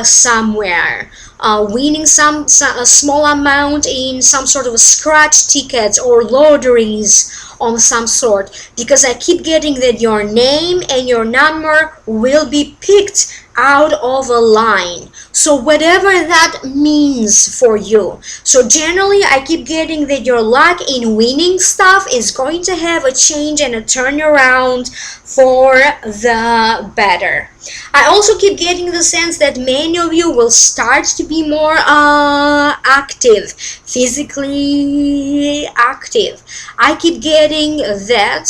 somewhere, winning a small amount in some sort of scratch tickets or lotteries on some sort, because I keep getting that your name and your number will be picked out of a line. So whatever that means for you. So generally I keep getting that your luck in winning stuff is going to have a change and a turnaround for the better. I also keep getting the sense that many of you will start to be more active, physically active. I keep getting that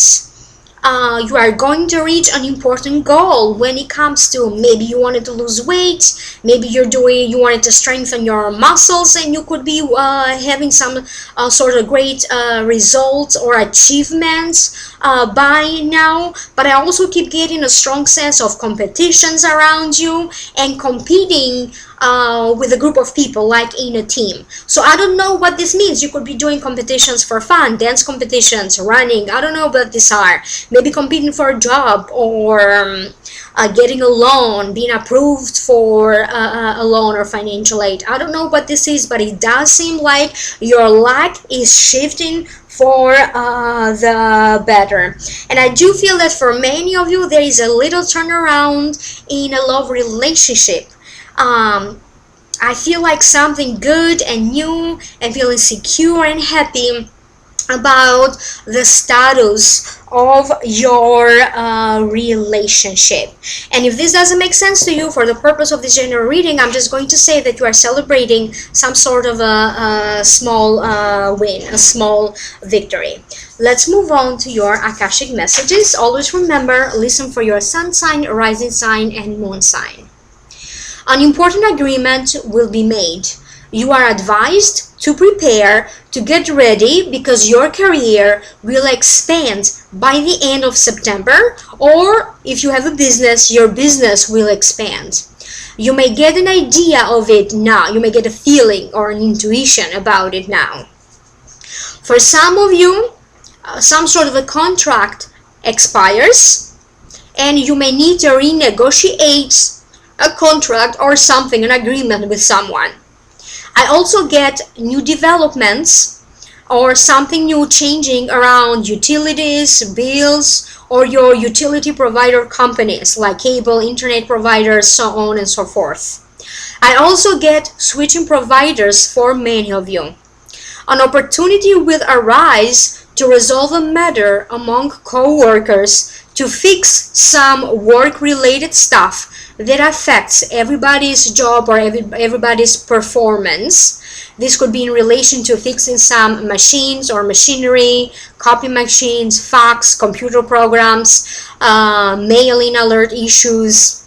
you are going to reach an important goal when it comes to maybe you wanted to lose weight, maybe you wanted to strengthen your muscles, and you could be having some sort of great results or achievements by now. But I also keep getting a strong sense of competitions around you and competing with a group of people, like in a team. So I don't know what this means. You could be doing competitions for fun, dance competitions, running. I don't know what these are. Maybe competing for a job, or getting a loan, being approved for a loan or financial aid. I don't know what this is, but it does seem like your luck is shifting for the better. And I do feel that for many of you there is a little turnaround in a love relationship. I feel like something good and new, and feeling secure and happy about the status of your relationship. And if this doesn't make sense to you, for the purpose of this general reading, I'm just going to say that you are celebrating some sort of a small win, a small victory. Let's move on to your Akashic messages. Always remember, listen for your sun sign, rising sign, and moon sign. An important agreement will be made. You are advised to prepare to get ready, because your career will expand by the end of September, or if you have a business, your business will expand. You may get an idea of it now. You may get a feeling or an intuition about it now. For some of you, some sort of a contract expires, and you may need to renegotiate a contract or something, an agreement with someone. I also get new developments or something new changing around utilities, bills, or your utility provider companies like cable, internet providers, so on and so forth. I also get switching providers for many of you. An opportunity will arise to resolve a matter among co-workers, to fix some work-related stuff that affects everybody's job or everybody's performance. This could be in relation to fixing some machines or machinery, copy machines, fax, computer programs, mailing alert issues,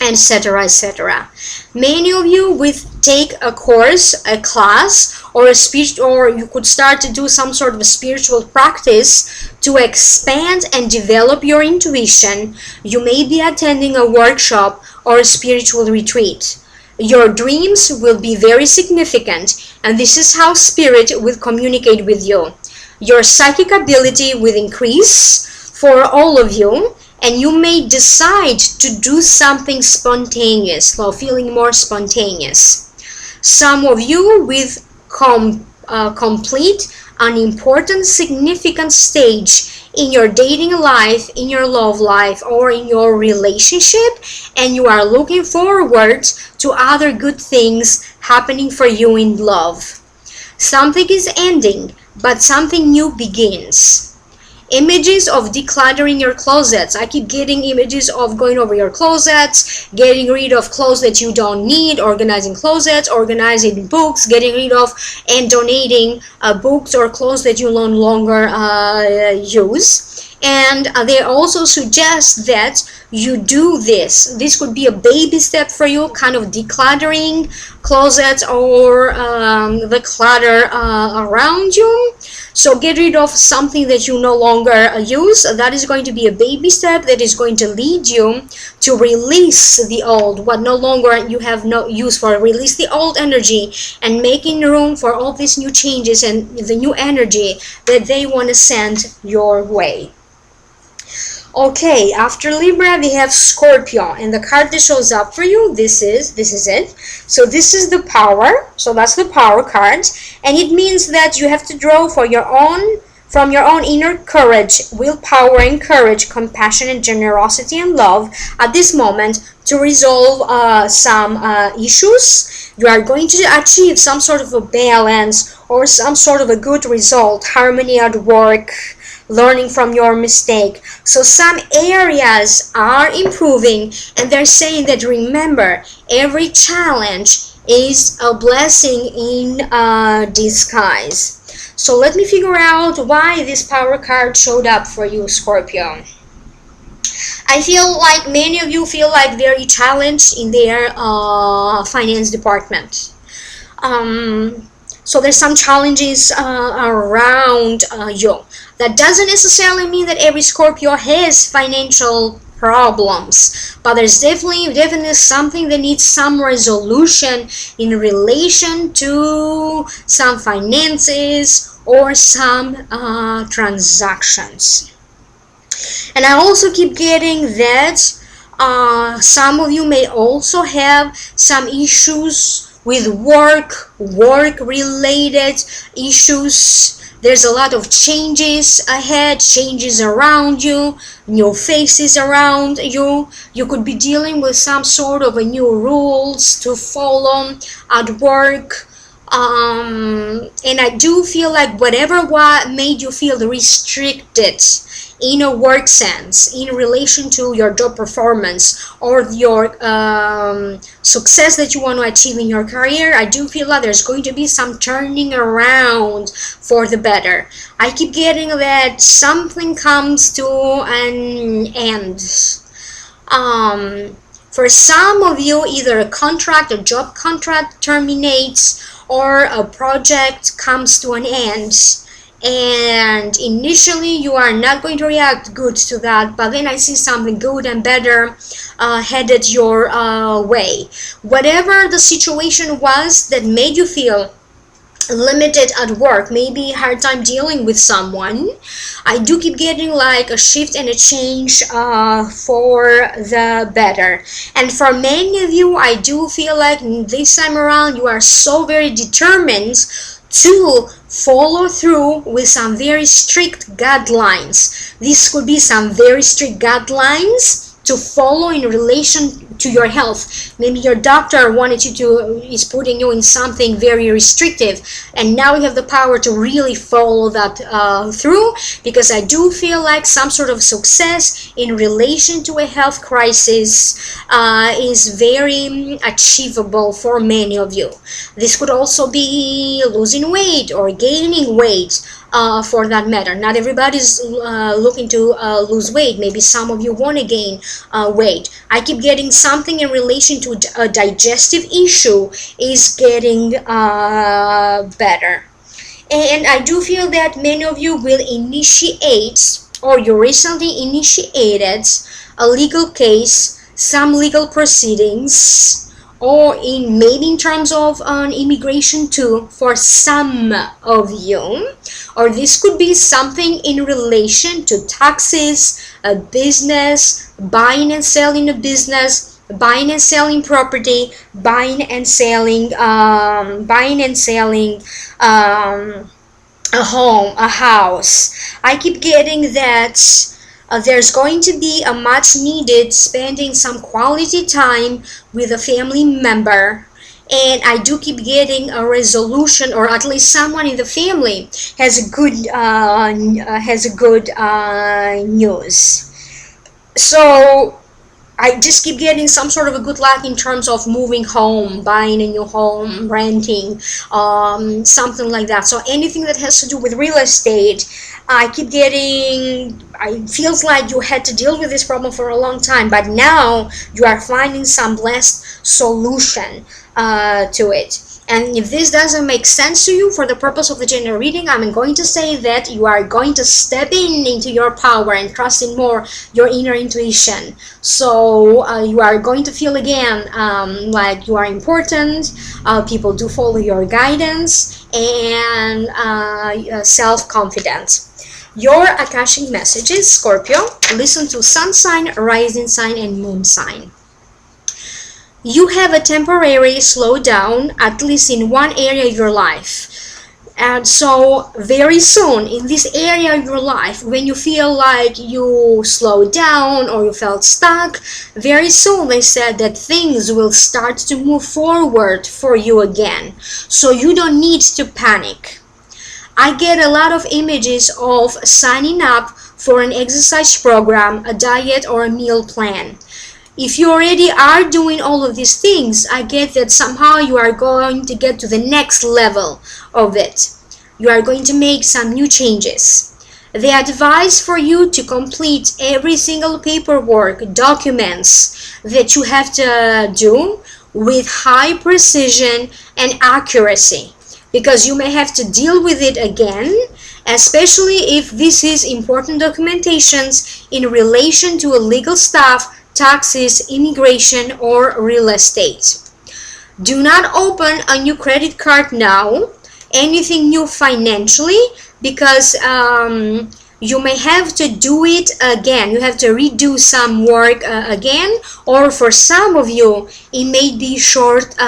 etc., etc. Many of you will take a course, a class, or a speech, or you could start to do some sort of a spiritual practice to expand and develop your intuition. You may be attending a workshop or a spiritual retreat. Your dreams will be very significant, and this is how spirit will communicate with you. Your psychic ability will increase for all of you, and you may decide to do something spontaneous, so feeling more spontaneous. Some of you will complete an important, significant stage in your dating life, in your love life, or in your relationship, and you are looking forward to other good things happening for you in love. Something is ending, but something new begins. Images of decluttering your closets. I keep getting images of going over your closets, getting rid of clothes that you don't need, organizing closets, organizing books, getting rid of and donating books or clothes that you no longer use. And they also suggest that you do this. This could be a baby step for you, kind of decluttering closets or the clutter around you. So get rid of something that you no longer use. That is going to be a baby step that is going to lead you to release the old, what no longer you have no use for. Release the old energy and making room for all these new changes and the new energy that they want to send your way. Okay, after Libra we have Scorpio, and the card that shows up for you, this is it. So this is the power, so that's the power card, and it means that you have to draw from your own inner courage, willpower and courage, compassion and generosity and love at this moment to resolve some issues. You are going to achieve some sort of a balance or some sort of a good result, harmony at work, learning from your mistake. So some areas are improving, and they're saying that remember, every challenge is a blessing in disguise. So let me figure out why this power card showed up for you, Scorpio. I feel like many of you feel like very challenged in their finance department. So there's some challenges around you. That doesn't necessarily mean that every Scorpio has financial problems, but there's definitely something that needs some resolution in relation to some finances or some transactions. And I also keep getting that some of you may also have some issues with work-related issues. There's a lot of changes ahead, changes around you, new faces around you. You could be dealing with some sort of a new rules to follow at work. And I do feel like whatever what made you feel restricted in a work sense, in relation to your job performance or your success that you want to achieve in your career, I do feel like there's going to be some turning around for the better. I keep getting that something comes to an end. For some of you, either a job contract terminates, or a project comes to an end, and initially you are not going to react good to that, but then I see something good and better headed your way. Whatever the situation was that made you feel limited at work, maybe hard time dealing with someone, I do keep getting like a shift and a change for the better. And for many of you, I do feel like this time around you are so very determined to follow through with some very strict guidelines. This could be some very strict guidelines to follow in relation to your health. Maybe your doctor wanted you to, is putting you in something very restrictive, and now you have the power to really follow that through, because I do feel like some sort of success in relation to a health crisis is very achievable for many of you. This could also be losing weight or gaining weight. For that matter, not everybody's looking to lose weight. Maybe some of you want to gain weight. I keep getting something in relation to a digestive issue is getting better. And I do feel that many of you will initiate, or you recently initiated, a legal case, some legal proceedings, or maybe in terms of immigration too, for some of you. Or this could be something in relation to taxes, a business, buying and selling a business, buying and selling property, buying and selling a home, a house. I keep getting that there's going to be a much needed spending some quality time with a family member, and I do keep getting a resolution, or at least someone in the family has a good news. So I just keep getting some sort of a good luck in terms of moving home, buying a new home, renting, something like that. So anything that has to do with real estate, I keep getting, it feels like you had to deal with this problem for a long time, but now you are finding some blessed solution to it. And if this doesn't make sense to you for the purpose of the general reading, I'm going to say that you are going to step into your power and trust in more your inner intuition. So you are going to feel again like you are important, people do follow your guidance, and self-confidence. Your Akashic messages, Scorpio, listen to sun sign, rising sign, and moon sign. You have a temporary slowdown, at least in one area of your life. And so very soon in this area of your life, when you feel like you slowed down or you felt stuck, very soon they said that things will start to move forward for you again. So you don't need to panic. I get a lot of images of signing up for an exercise program, a diet, or a meal plan. If you already are doing all of these things, I get that somehow you are going to get to the next level of it. You are going to make some new changes. They advise for you to complete every single paperwork, documents that you have to do with high precision and accuracy, because you may have to deal with it again, especially if this is important documentations in relation to a legal stuff, taxes, immigration, or real estate. Do not open a new credit card now, anything new financially, because you may have to do it again. You have to redo some work again, or for some of you, it may be short-lived.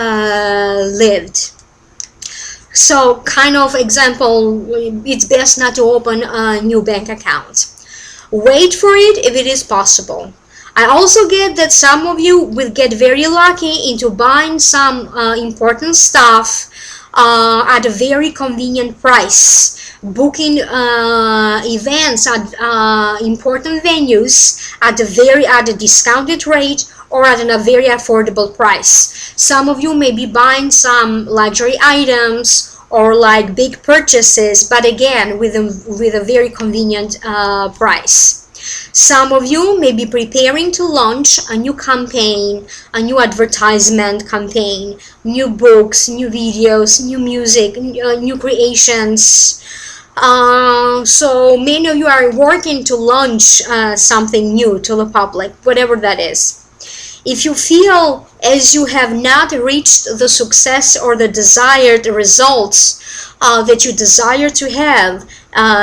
So, kind of example, it's best not to open a new bank account. Wait for it if it is possible. I also get that some of you will get very lucky into buying some important stuff at a very convenient price, booking events at important venues at a discounted rate or at a very affordable price. Some of you may be buying some luxury items or big purchases, but again with a very convenient price. Some of you may be preparing to launch a new campaign, a new advertisement campaign, new books, new videos, new music, new creations. So many of you are working to launch something new to the public, whatever that is. If you feel as you have not reached the success or the desired results that you desire to have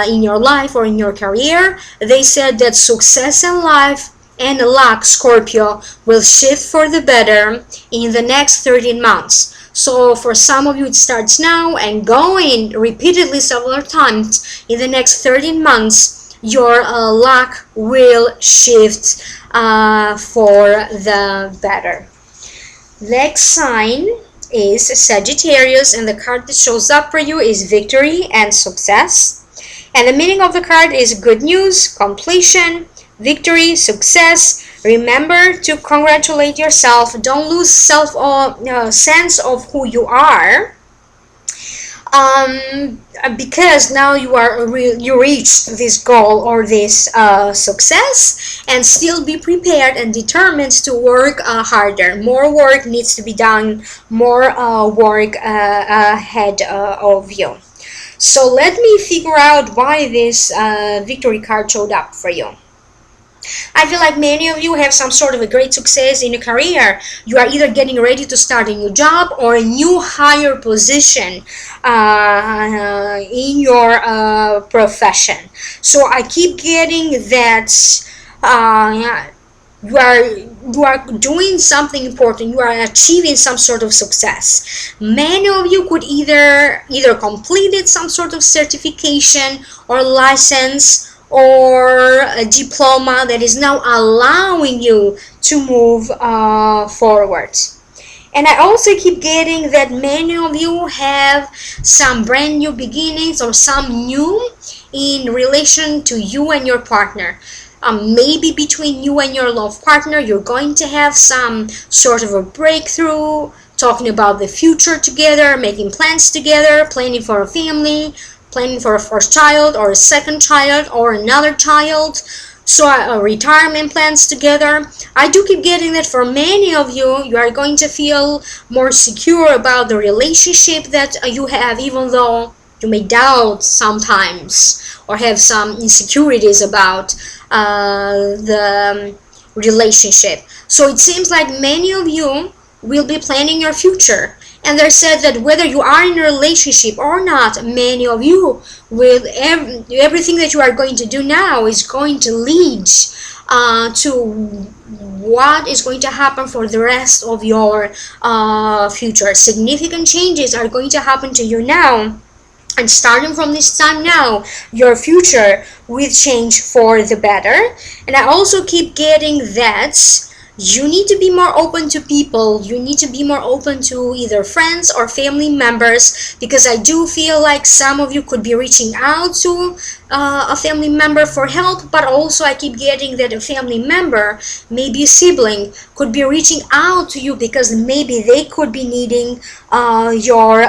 in your life or in your career, they said that success in life and luck, Scorpio, will shift for the better in the next 13 months. So for some of you it starts now and going repeatedly several times in the next 13 months, your luck will shift for the better. Next sign is Sagittarius, and the card that shows up for you is victory and success. And the meaning of the card is good news, completion, victory, success. Remember to congratulate yourself. Don't lose sense of who you are, because now you reached this goal or this success, and still be prepared and determined to work harder. More work needs to be done, more work ahead of you. So let me figure out why this victory card showed up for you. I feel like many of you have some sort of a great success in your career. You are either getting ready to start a new job or a new higher position in your profession. So I keep getting that you are doing something important. You are achieving some sort of success. Many of you could either completed some sort of certification or license or a diploma that is now allowing you to move forward. And I also keep getting that many of you have some brand new beginnings or some new in relation to you and your partner. Maybe between you and your love partner, you're going to have some sort of a breakthrough, talking about the future together, making plans together, planning for a family, planning for a first child or a second child or another child, so retirement plans together. I do keep getting that for many of you, you are going to feel more secure about the relationship that you have, even though you may doubt sometimes or have some insecurities about the relationship. So it seems like many of you will be planning your future. And they said that whether you are in a relationship or not, many of you, with everything that you are going to do now is going to lead to what is going to happen for the rest of your future. Significant changes are going to happen to you now. And starting from this time now, your future will change for the better. And I also keep getting that you need to be more open to people. You need to be more open to either friends or family members, because I do feel like some of you could be reaching out to a family member for help, but also I keep getting that a family member, maybe a sibling, could be reaching out to you because maybe they could be needing your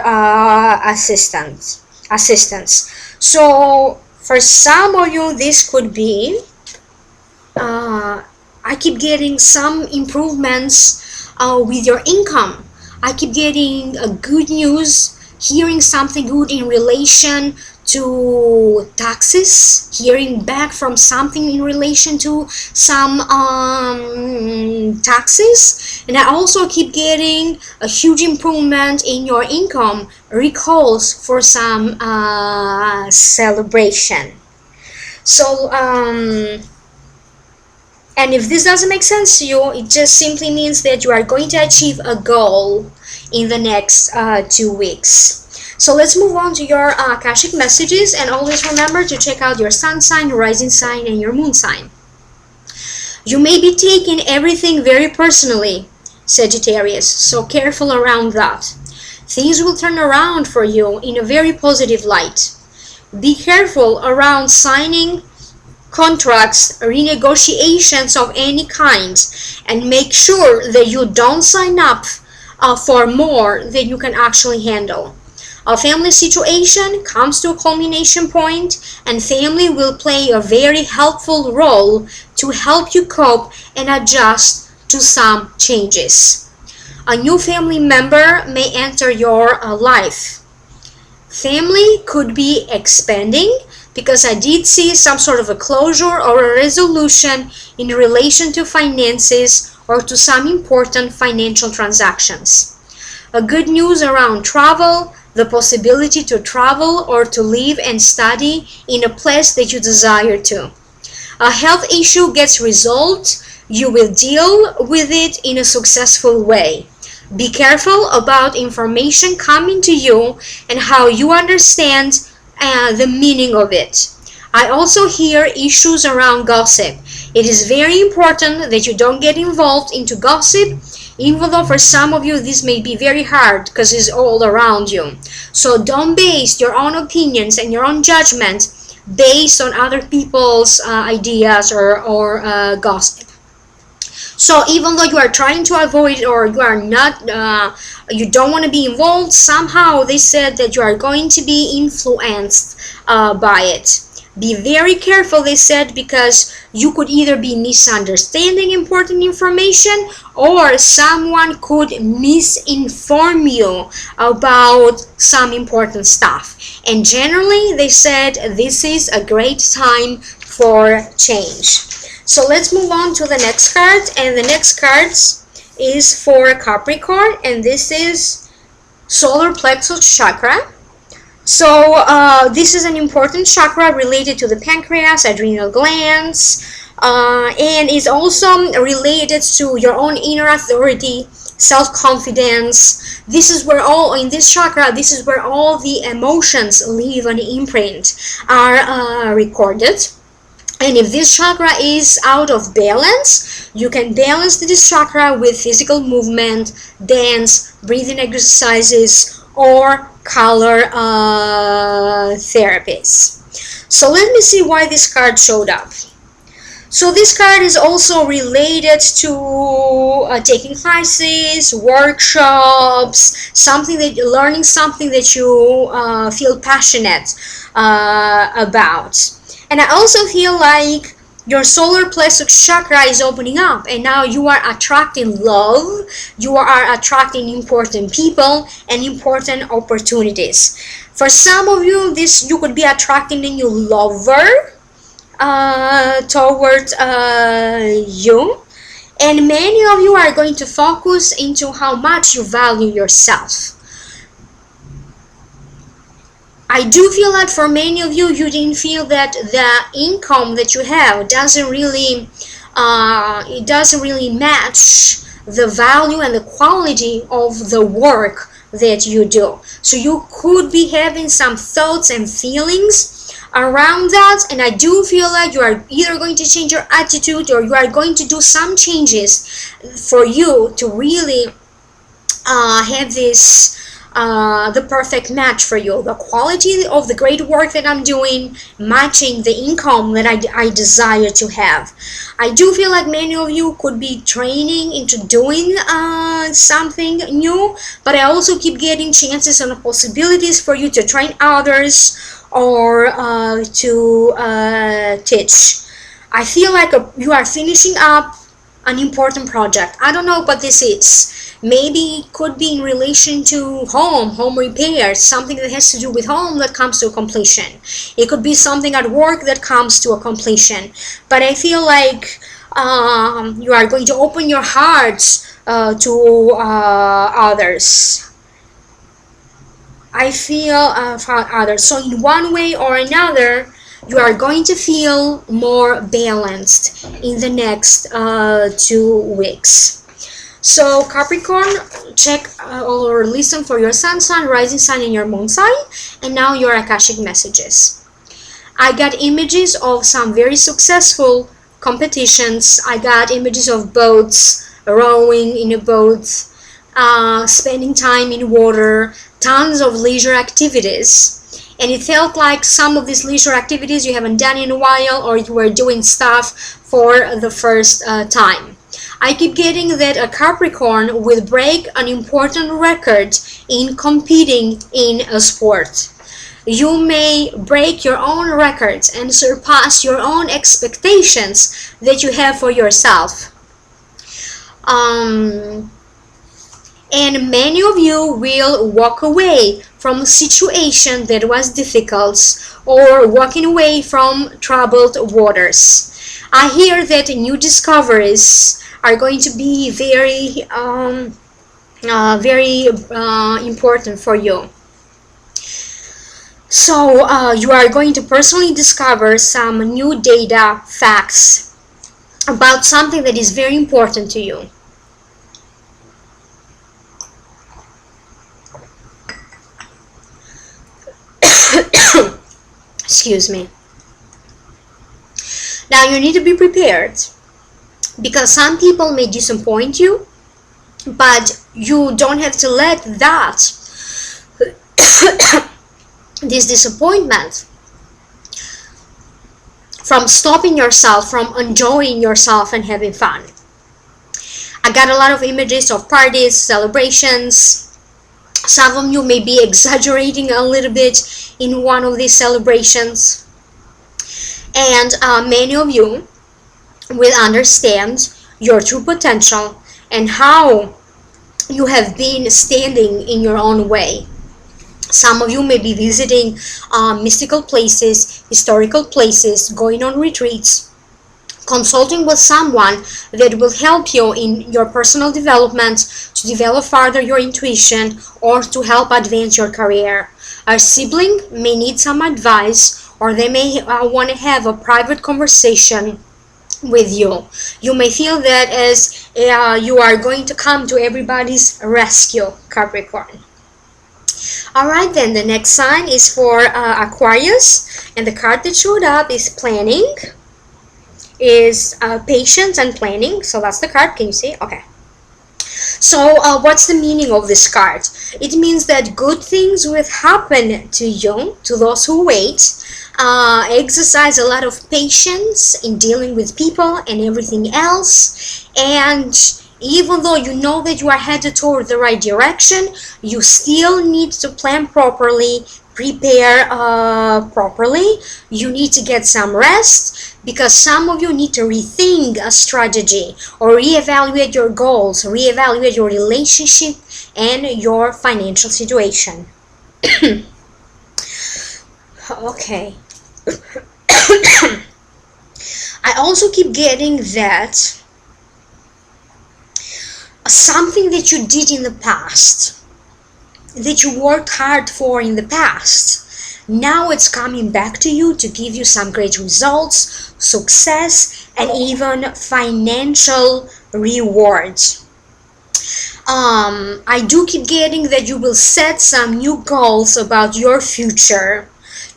assistance. So for some of you, this could be I keep getting some improvements with your income. I keep getting good news, hearing something good in relation to taxes, hearing back from something in relation to some taxes. And I also keep getting a huge improvement in your income, recalls for some celebration. So and if this doesn't make sense to you, it just simply means that you are going to achieve a goal in the next 2 weeks. So let's move on to your Akashic messages, and always remember to check out your sun sign, rising sign, and your moon sign. You may be taking everything very personally, Sagittarius, so careful around that. Things will turn around for you in a very positive light. Be careful around signing contracts, renegotiations of any kind, and make sure that you don't sign up for more than you can actually handle. A family situation comes to a culmination point, and family will play a very helpful role to help you cope and adjust to some changes. A new family member may enter your life. Family could be expanding, because I did see some sort of a closure or a resolution in relation to finances or to some important financial transactions. A good news around travel, the possibility to travel or to live and study in a place that you desire to. A health issue gets resolved. You will deal with it in a successful way. Be careful about information coming to you and how you understand the meaning of it. I also hear issues around gossip. It is very important that you don't get involved into gossip, even though for some of you this may be very hard because it's all around you. So don't base your own opinions and your own judgment based on other people's ideas or gossip. So even though you are trying to avoid, or you are not, you don't want to be involved, somehow they said that you are going to be influenced by it. Be very careful, they said, because you could either be misunderstanding important information, or someone could misinform you about some important stuff. And generally, they said this is a great time for change. So let's move on to the next card, and the next card is for Capricorn, and this is solar plexus chakra. So this is an important chakra related to the pancreas, adrenal glands, and is also related to your own inner authority, self-confidence. This is where in this chakra, this is where all the emotions leave an imprint, are recorded. And if this chakra is out of balance, you can balance this chakra with physical movement, dance, breathing exercises, or color therapies. So let me see why this card showed up. So this card is also related to taking classes, workshops, learning something that you feel passionate about. And I also feel like your solar plexus chakra is opening up, and now you are attracting love, you are attracting important people and important opportunities. For some of you, you could be attracting a new lover towards you, and many of you are going to focus into how much you value yourself. I do feel that for many of you, you didn't feel that the income that you have doesn't really match the value and the quality of the work that you do. So you could be having some thoughts and feelings around that, and I do feel like you are either going to change your attitude, or you are going to do some changes for you to really have this the perfect match for you, the quality of the great work that I'm doing matching the income that I desire to have. I do feel like many of you could be training into doing something new, but I also keep getting chances and possibilities for you to train others or to teach. I feel like you are finishing up an important project. I don't know what this is. Maybe it could be in relation to home repairs, something that has to do with home that comes to a completion. It could be something at work that comes to a completion. But I feel like you are going to open your hearts to others. I feel for others. So in one way or another, you are going to feel more balanced in the next 2 weeks. So Capricorn, check or listen for your sun, rising sign, and your moon sign, and now your Akashic messages. I got images of some very successful competitions. I got images of boats, rowing in a boat, spending time in water, tons of leisure activities. And it felt like some of these leisure activities you haven't done in a while, or you were doing stuff for the first time. I keep getting that a Capricorn will break an important record in competing in a sport. You may break your own records and surpass your own expectations that you have for yourself. And many of you will walk away from a situation that was difficult, or walking away from troubled waters. I hear that new discoveries are going to be very important for you. So you are going to personally discover some new data, facts about something that is very important to you. Excuse me. Now you need to be prepared, because some people may disappoint you, but you don't have to let that this disappointment from stopping yourself from enjoying yourself and having fun. I got a lot of images of parties, celebrations. Some of you may be exaggerating a little bit in one of these celebrations, and many of you will understand your true potential and how you have been standing in your own way. Some of you may be visiting mystical places, historical places, going on retreats, consulting with someone that will help you in your personal development, to develop further your intuition, or to help advance your career. A sibling may need some advice, or they may want to have a private conversation with you. You may feel that as you are going to come to everybody's rescue, Capricorn. Alright, then the next sign is for Aquarius, and the card that showed up is planning, is patience and planning. So that's the card. Can you see? Okay. So what's the meaning of this card? It means that good things will happen to you, to those who wait. Exercise a lot of patience in dealing with people and everything else, and even though you know that you are headed toward the right direction, you still need to plan properly, prepare properly. You need to get some rest, because some of you need to rethink a strategy, or reevaluate your goals, reevaluate your relationship and your financial situation. Okay. I also keep getting that something that you did in the past, that you worked hard for in the past, now it's coming back to you to give you some great results, success, and even financial rewards. I do keep getting that you will set some new goals about your future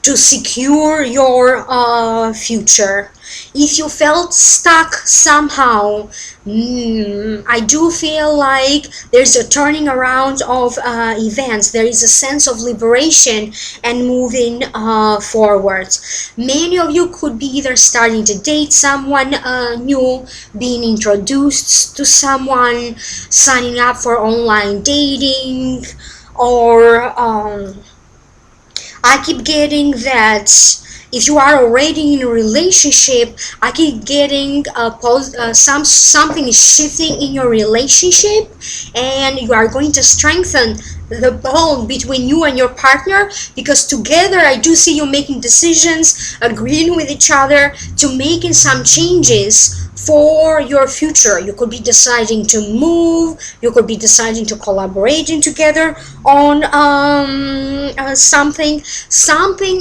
to secure your future. If you felt stuck somehow, I do feel like there's a turning around of events. There is a sense of liberation and moving forward. Many of you could be either starting to date someone new, being introduced to someone, signing up for online dating, or I keep getting that if you are already in a relationship, I keep getting something is shifting in your relationship, and you are going to strengthen the bond between you and your partner, because together I do see you making decisions, agreeing with each other to making some changes for your future. You could be deciding to move, you could be deciding to collaborating together on something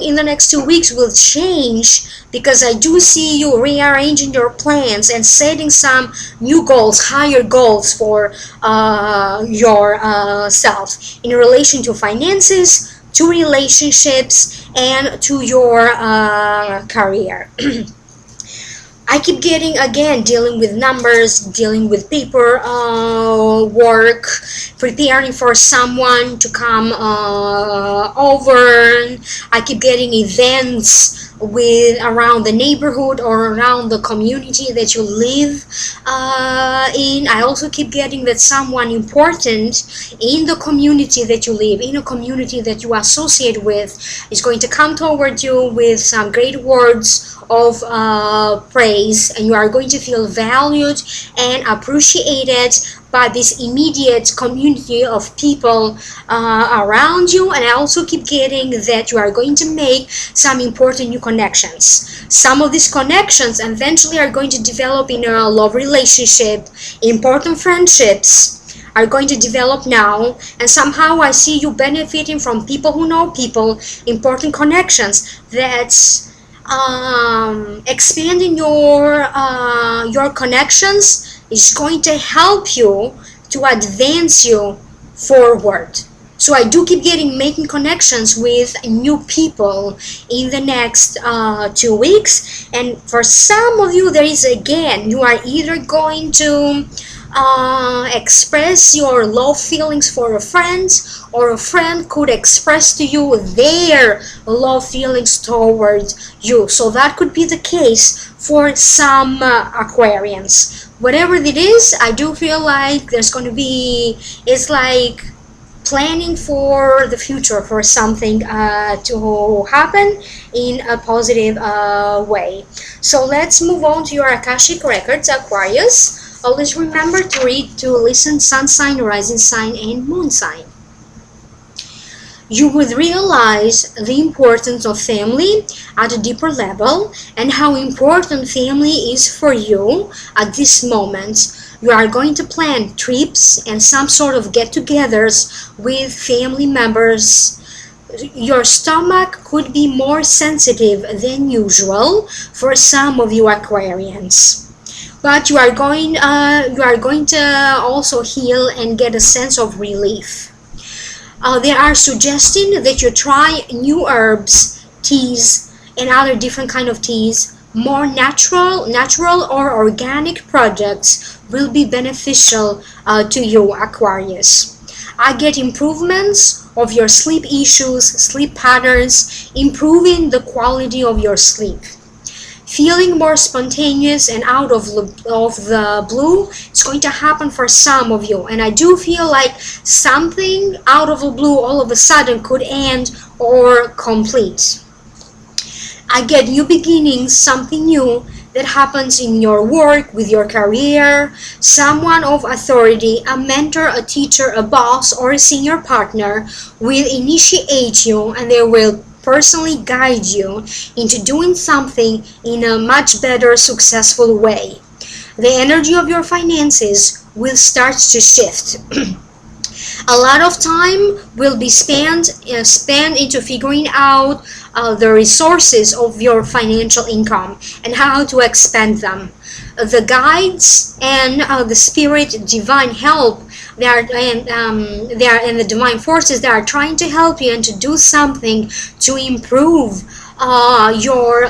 in the next 2 weeks will change, because I do see you rearranging your plans and setting some new goals, higher goals for yourself in relation to finances, to relationships, and to your career. I keep getting, again, dealing with numbers, dealing with paper work, preparing for someone to come over. I keep getting events with around the neighborhood or around the community that you live in. I also keep getting that someone important in the community that you live in, a community that you associate with, is going to come toward you with some great words of praise, and you are going to feel valued and appreciated by this immediate community of people around you. And I also keep getting that you are going to make some important new connections. Some of these connections eventually are going to develop in a love relationship. Important friendships are going to develop now, and somehow I see you benefiting from people who know people, important connections that's expanding your connections is going to help you to advance you forward. So I do keep making connections with new people in the next 2 weeks. And for some of you, there is again, you are either going to express your love feelings for a friend, or a friend could express to you their love feelings towards you. So that could be the case for some Aquarians. Whatever it is, I do feel like there's going to be, it's like planning for the future, for something to happen in a positive way. So let's move on to your Akashic Records, Aquarius. Always remember to read, to listen, sun sign, rising sign, and moon sign. You would realize the importance of family at a deeper level and how important family is for you at this moment. You are going to plan trips and some sort of get-togethers with family members. Your stomach could be more sensitive than usual for some of you Aquarians. But you are going to also heal and get a sense of relief. They are suggesting that you try new herbs, teas, and other different kind of teas. More natural or organic products will be beneficial to you, Aquarius. I get improvements of your sleep issues, sleep patterns, improving the quality of your sleep. Feeling more spontaneous and out of the blue, it's going to happen for some of you. And I do feel like something out of the blue all of a sudden could end or complete. I get new beginnings, something new that happens in your work, with your career. Someone of authority, a mentor, a teacher, a boss, or a senior partner will initiate you, and they will personally guide you into doing something in a much better, successful way. The energy of your finances will start to shift. A lot of time will be spent into figuring out the resources of your financial income and how to expand them. The guides and the spirit, divine help, they are and the divine forces that are trying to help you and to do something to improve your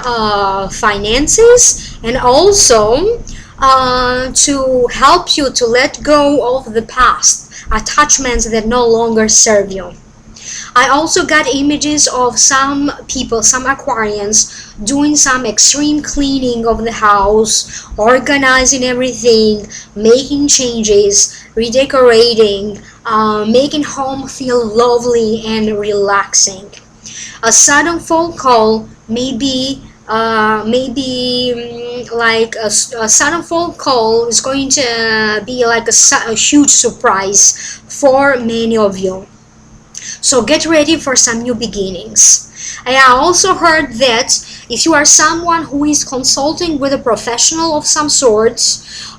finances, and also to help you to let go of the past attachments that no longer serve you. I also got images of some people, some Aquarians, doing some extreme cleaning of the house, organizing everything, making changes, redecorating, making home feel lovely and relaxing. A sudden phone call may be like a sudden phone call is going to be like a huge surprise for many of you. So get ready for some new beginnings. I also heard that if you are someone who is consulting with a professional of some sort,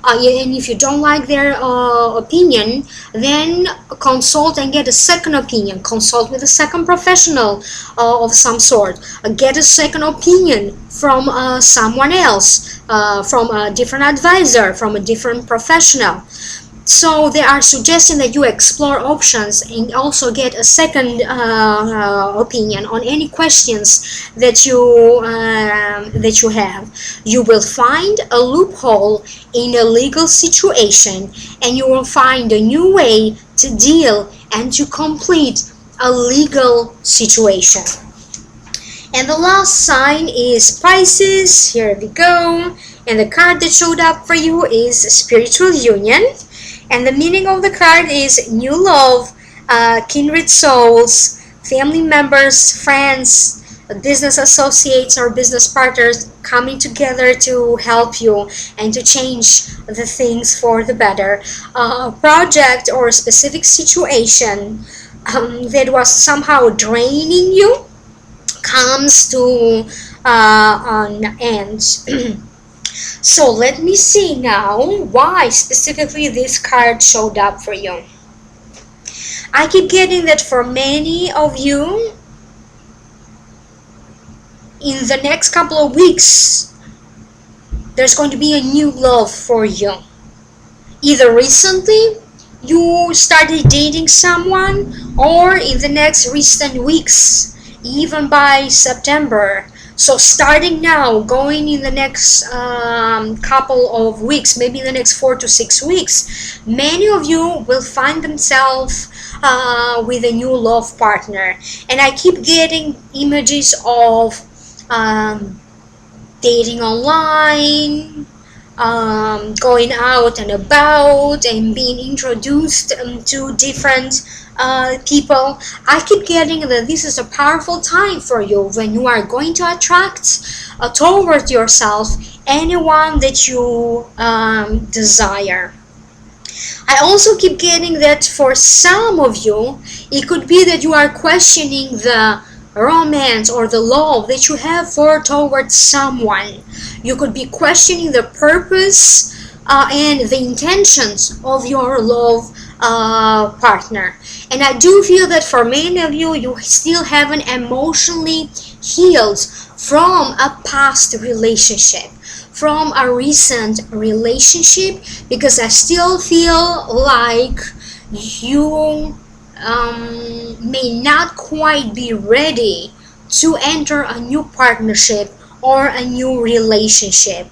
and if you don't like their opinion, then consult and get a second opinion. Consult with a second professional of some sort. Get a second opinion from someone else, from a different advisor, from a different professional. So they are suggesting that you explore options and also get a second opinion on any questions that you have. You will find a loophole in a legal situation, and you will find a new way to deal and to complete a legal situation. And the last sign is Pisces. Here we go. And the card that showed up for you is Spiritual Union. And the meaning of the card is new love, kindred souls, family members, friends, business associates or business partners coming together to help you and to change the things for the better. A project or a specific situation that was somehow draining you comes to an end. So let me see now why specifically this card showed up for you. I keep getting that for many of you, in the next couple of weeks, there's going to be a new love for you. Either recently you started dating someone, or in the next recent weeks, even by September. So starting now, going in the next couple of weeks, maybe in the next 4 to 6 weeks, many of you will find themselves with a new love partner. And I keep getting images of dating online, going out and about and being introduced to different people. I keep getting that this is a powerful time for you when you are going to attract toward yourself anyone that you desire. I also keep getting that for some of you, it could be that you are questioning the romance or the love that you have towards someone. You could be questioning the purpose and the intentions of your love partner. And I do feel that for many of you, you still haven't emotionally healed from a past relationship, from a recent relationship, because I still feel like you may not quite be ready to enter a new partnership or a new relationship.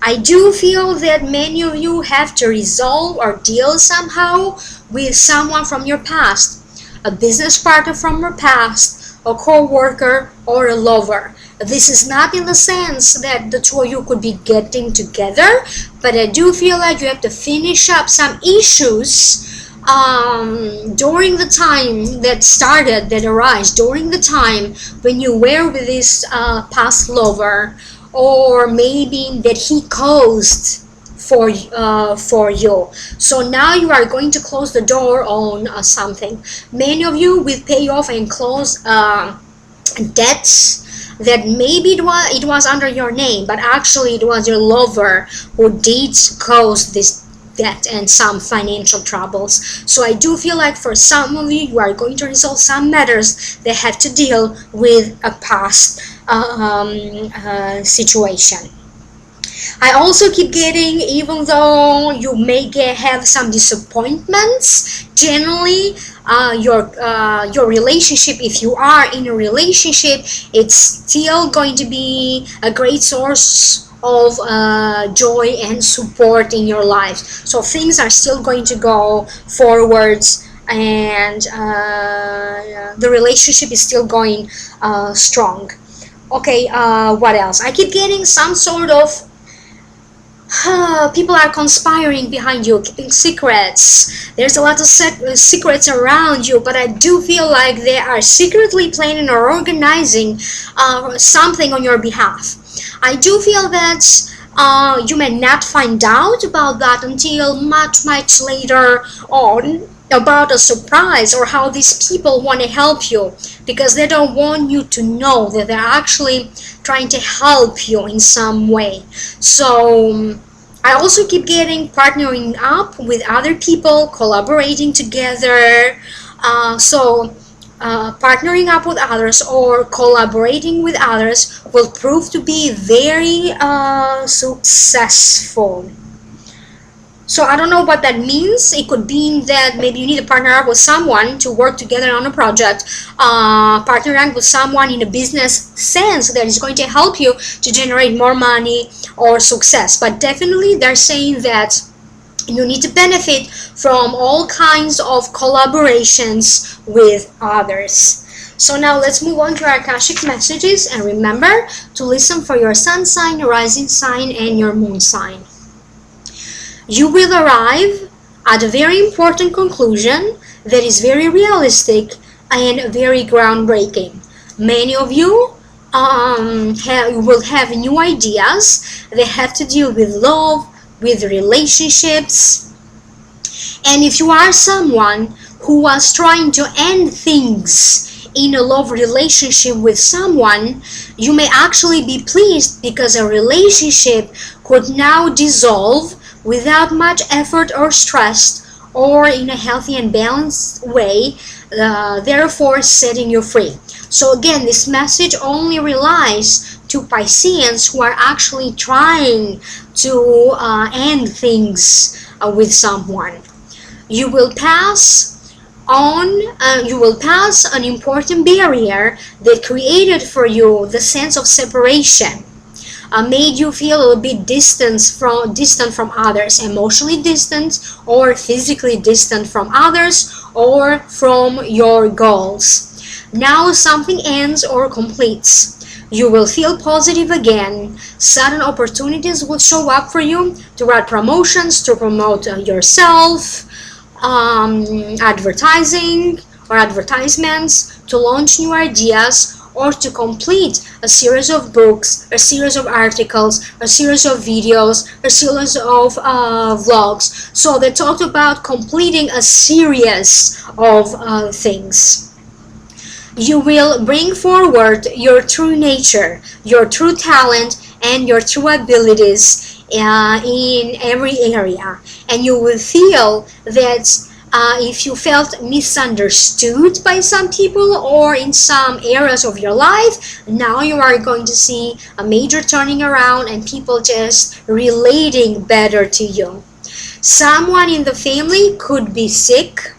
I do feel that many of you have to resolve or deal somehow with someone from your past, a business partner from your past, a co-worker, or a lover. This is not in the sense that the two of you could be getting together, but I do feel like you have to finish up some issues during the time that arise during the time when you were with this past lover, or maybe that he caused for you. So now you are going to close the door on something. Many of you will pay off and close debts that maybe it was under your name, but actually it was your lover who did cause this debt and some financial troubles. So I do feel like for some of you, you are going to resolve some matters that have to deal with a past situation. I also keep getting, even though you may have some disappointments, generally your relationship, if you are in a relationship, it's still going to be a great source of joy and support in your life. So things are still going to go forwards, and the relationship is still going strong. Okay, what else? I keep getting some sort of people are conspiring behind you, keeping secrets. There's a lot of secrets around you, but I do feel like they are secretly planning or organizing something on your behalf. I do feel that you may not find out about that until much later on, about a surprise, or how these people want to help you, because they don't want you to know that they're actually trying to help you in some way. So I also keep getting partnering up with other people, collaborating together. Partnering up with others or collaborating with others will prove to be very successful. So I don't know what that means. It could mean that maybe you need to partner up with someone to work together on a project, partnering with someone in a business sense that is going to help you to generate more money or success. But definitely they're saying that you need to benefit from all kinds of collaborations with others. So now let's move on to our Akashic messages, and remember to listen for your sun sign, rising sign, and your moon sign. You will arrive at a very important conclusion that is very realistic and very groundbreaking. Many of you will have new ideas that have to deal with love, with relationships. And if you are someone who was trying to end things in a love relationship with someone, you may actually be pleased because a relationship could now dissolve without much effort or stress, or in a healthy and balanced way, therefore setting you free. So again, this message only relies to Pisceans who are actually trying to end things with someone. You will pass an important barrier that created for you the sense of separation, made you feel a little bit distant from others, emotionally distant or physically distant from others or from your goals. Now something ends or completes. You will feel positive again. Sudden opportunities will show up for you to write promotions, to promote yourself, advertising or advertisements, to launch new ideas, or to complete a series of books, a series of articles, a series of videos, a series of vlogs. So they talked about completing a series of things. You will bring forward your true nature, your true talent, and your true abilities in every area. And you will feel that if you felt misunderstood by some people or in some areas of your life, now you are going to see a major turning around and people just relating better to you. Someone in the family could be sick.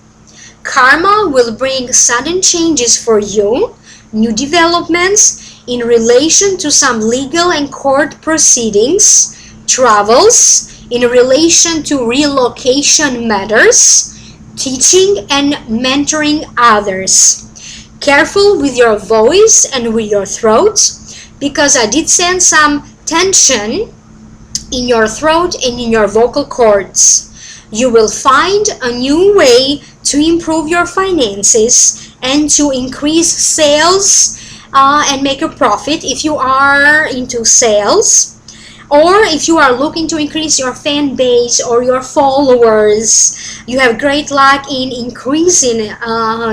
Karma will bring sudden changes for you, new developments in relation to some legal and court proceedings, travels in relation to relocation matters, teaching and mentoring others. Careful with your voice and with your throat, because I did sense some tension in your throat and in your vocal cords. You will find a new way to improve your finances and to increase sales and make a profit if you are into sales, or if you are looking to increase your fan base or your followers. You have great luck in increasing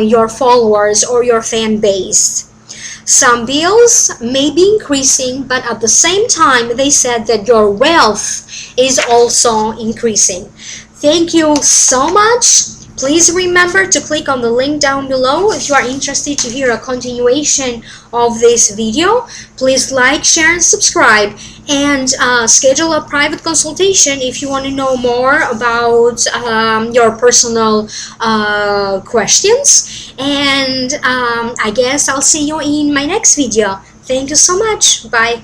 your followers or your fan base. Some bills may be increasing, but at the same time they said that your wealth is also increasing. Thank you so much. Please remember to click on the link down below if you are interested to hear a continuation of this video. Please like, share, and subscribe, and schedule a private consultation if you want to know more about your personal questions. And I guess I'll see you in my next video. Thank you so much. Bye.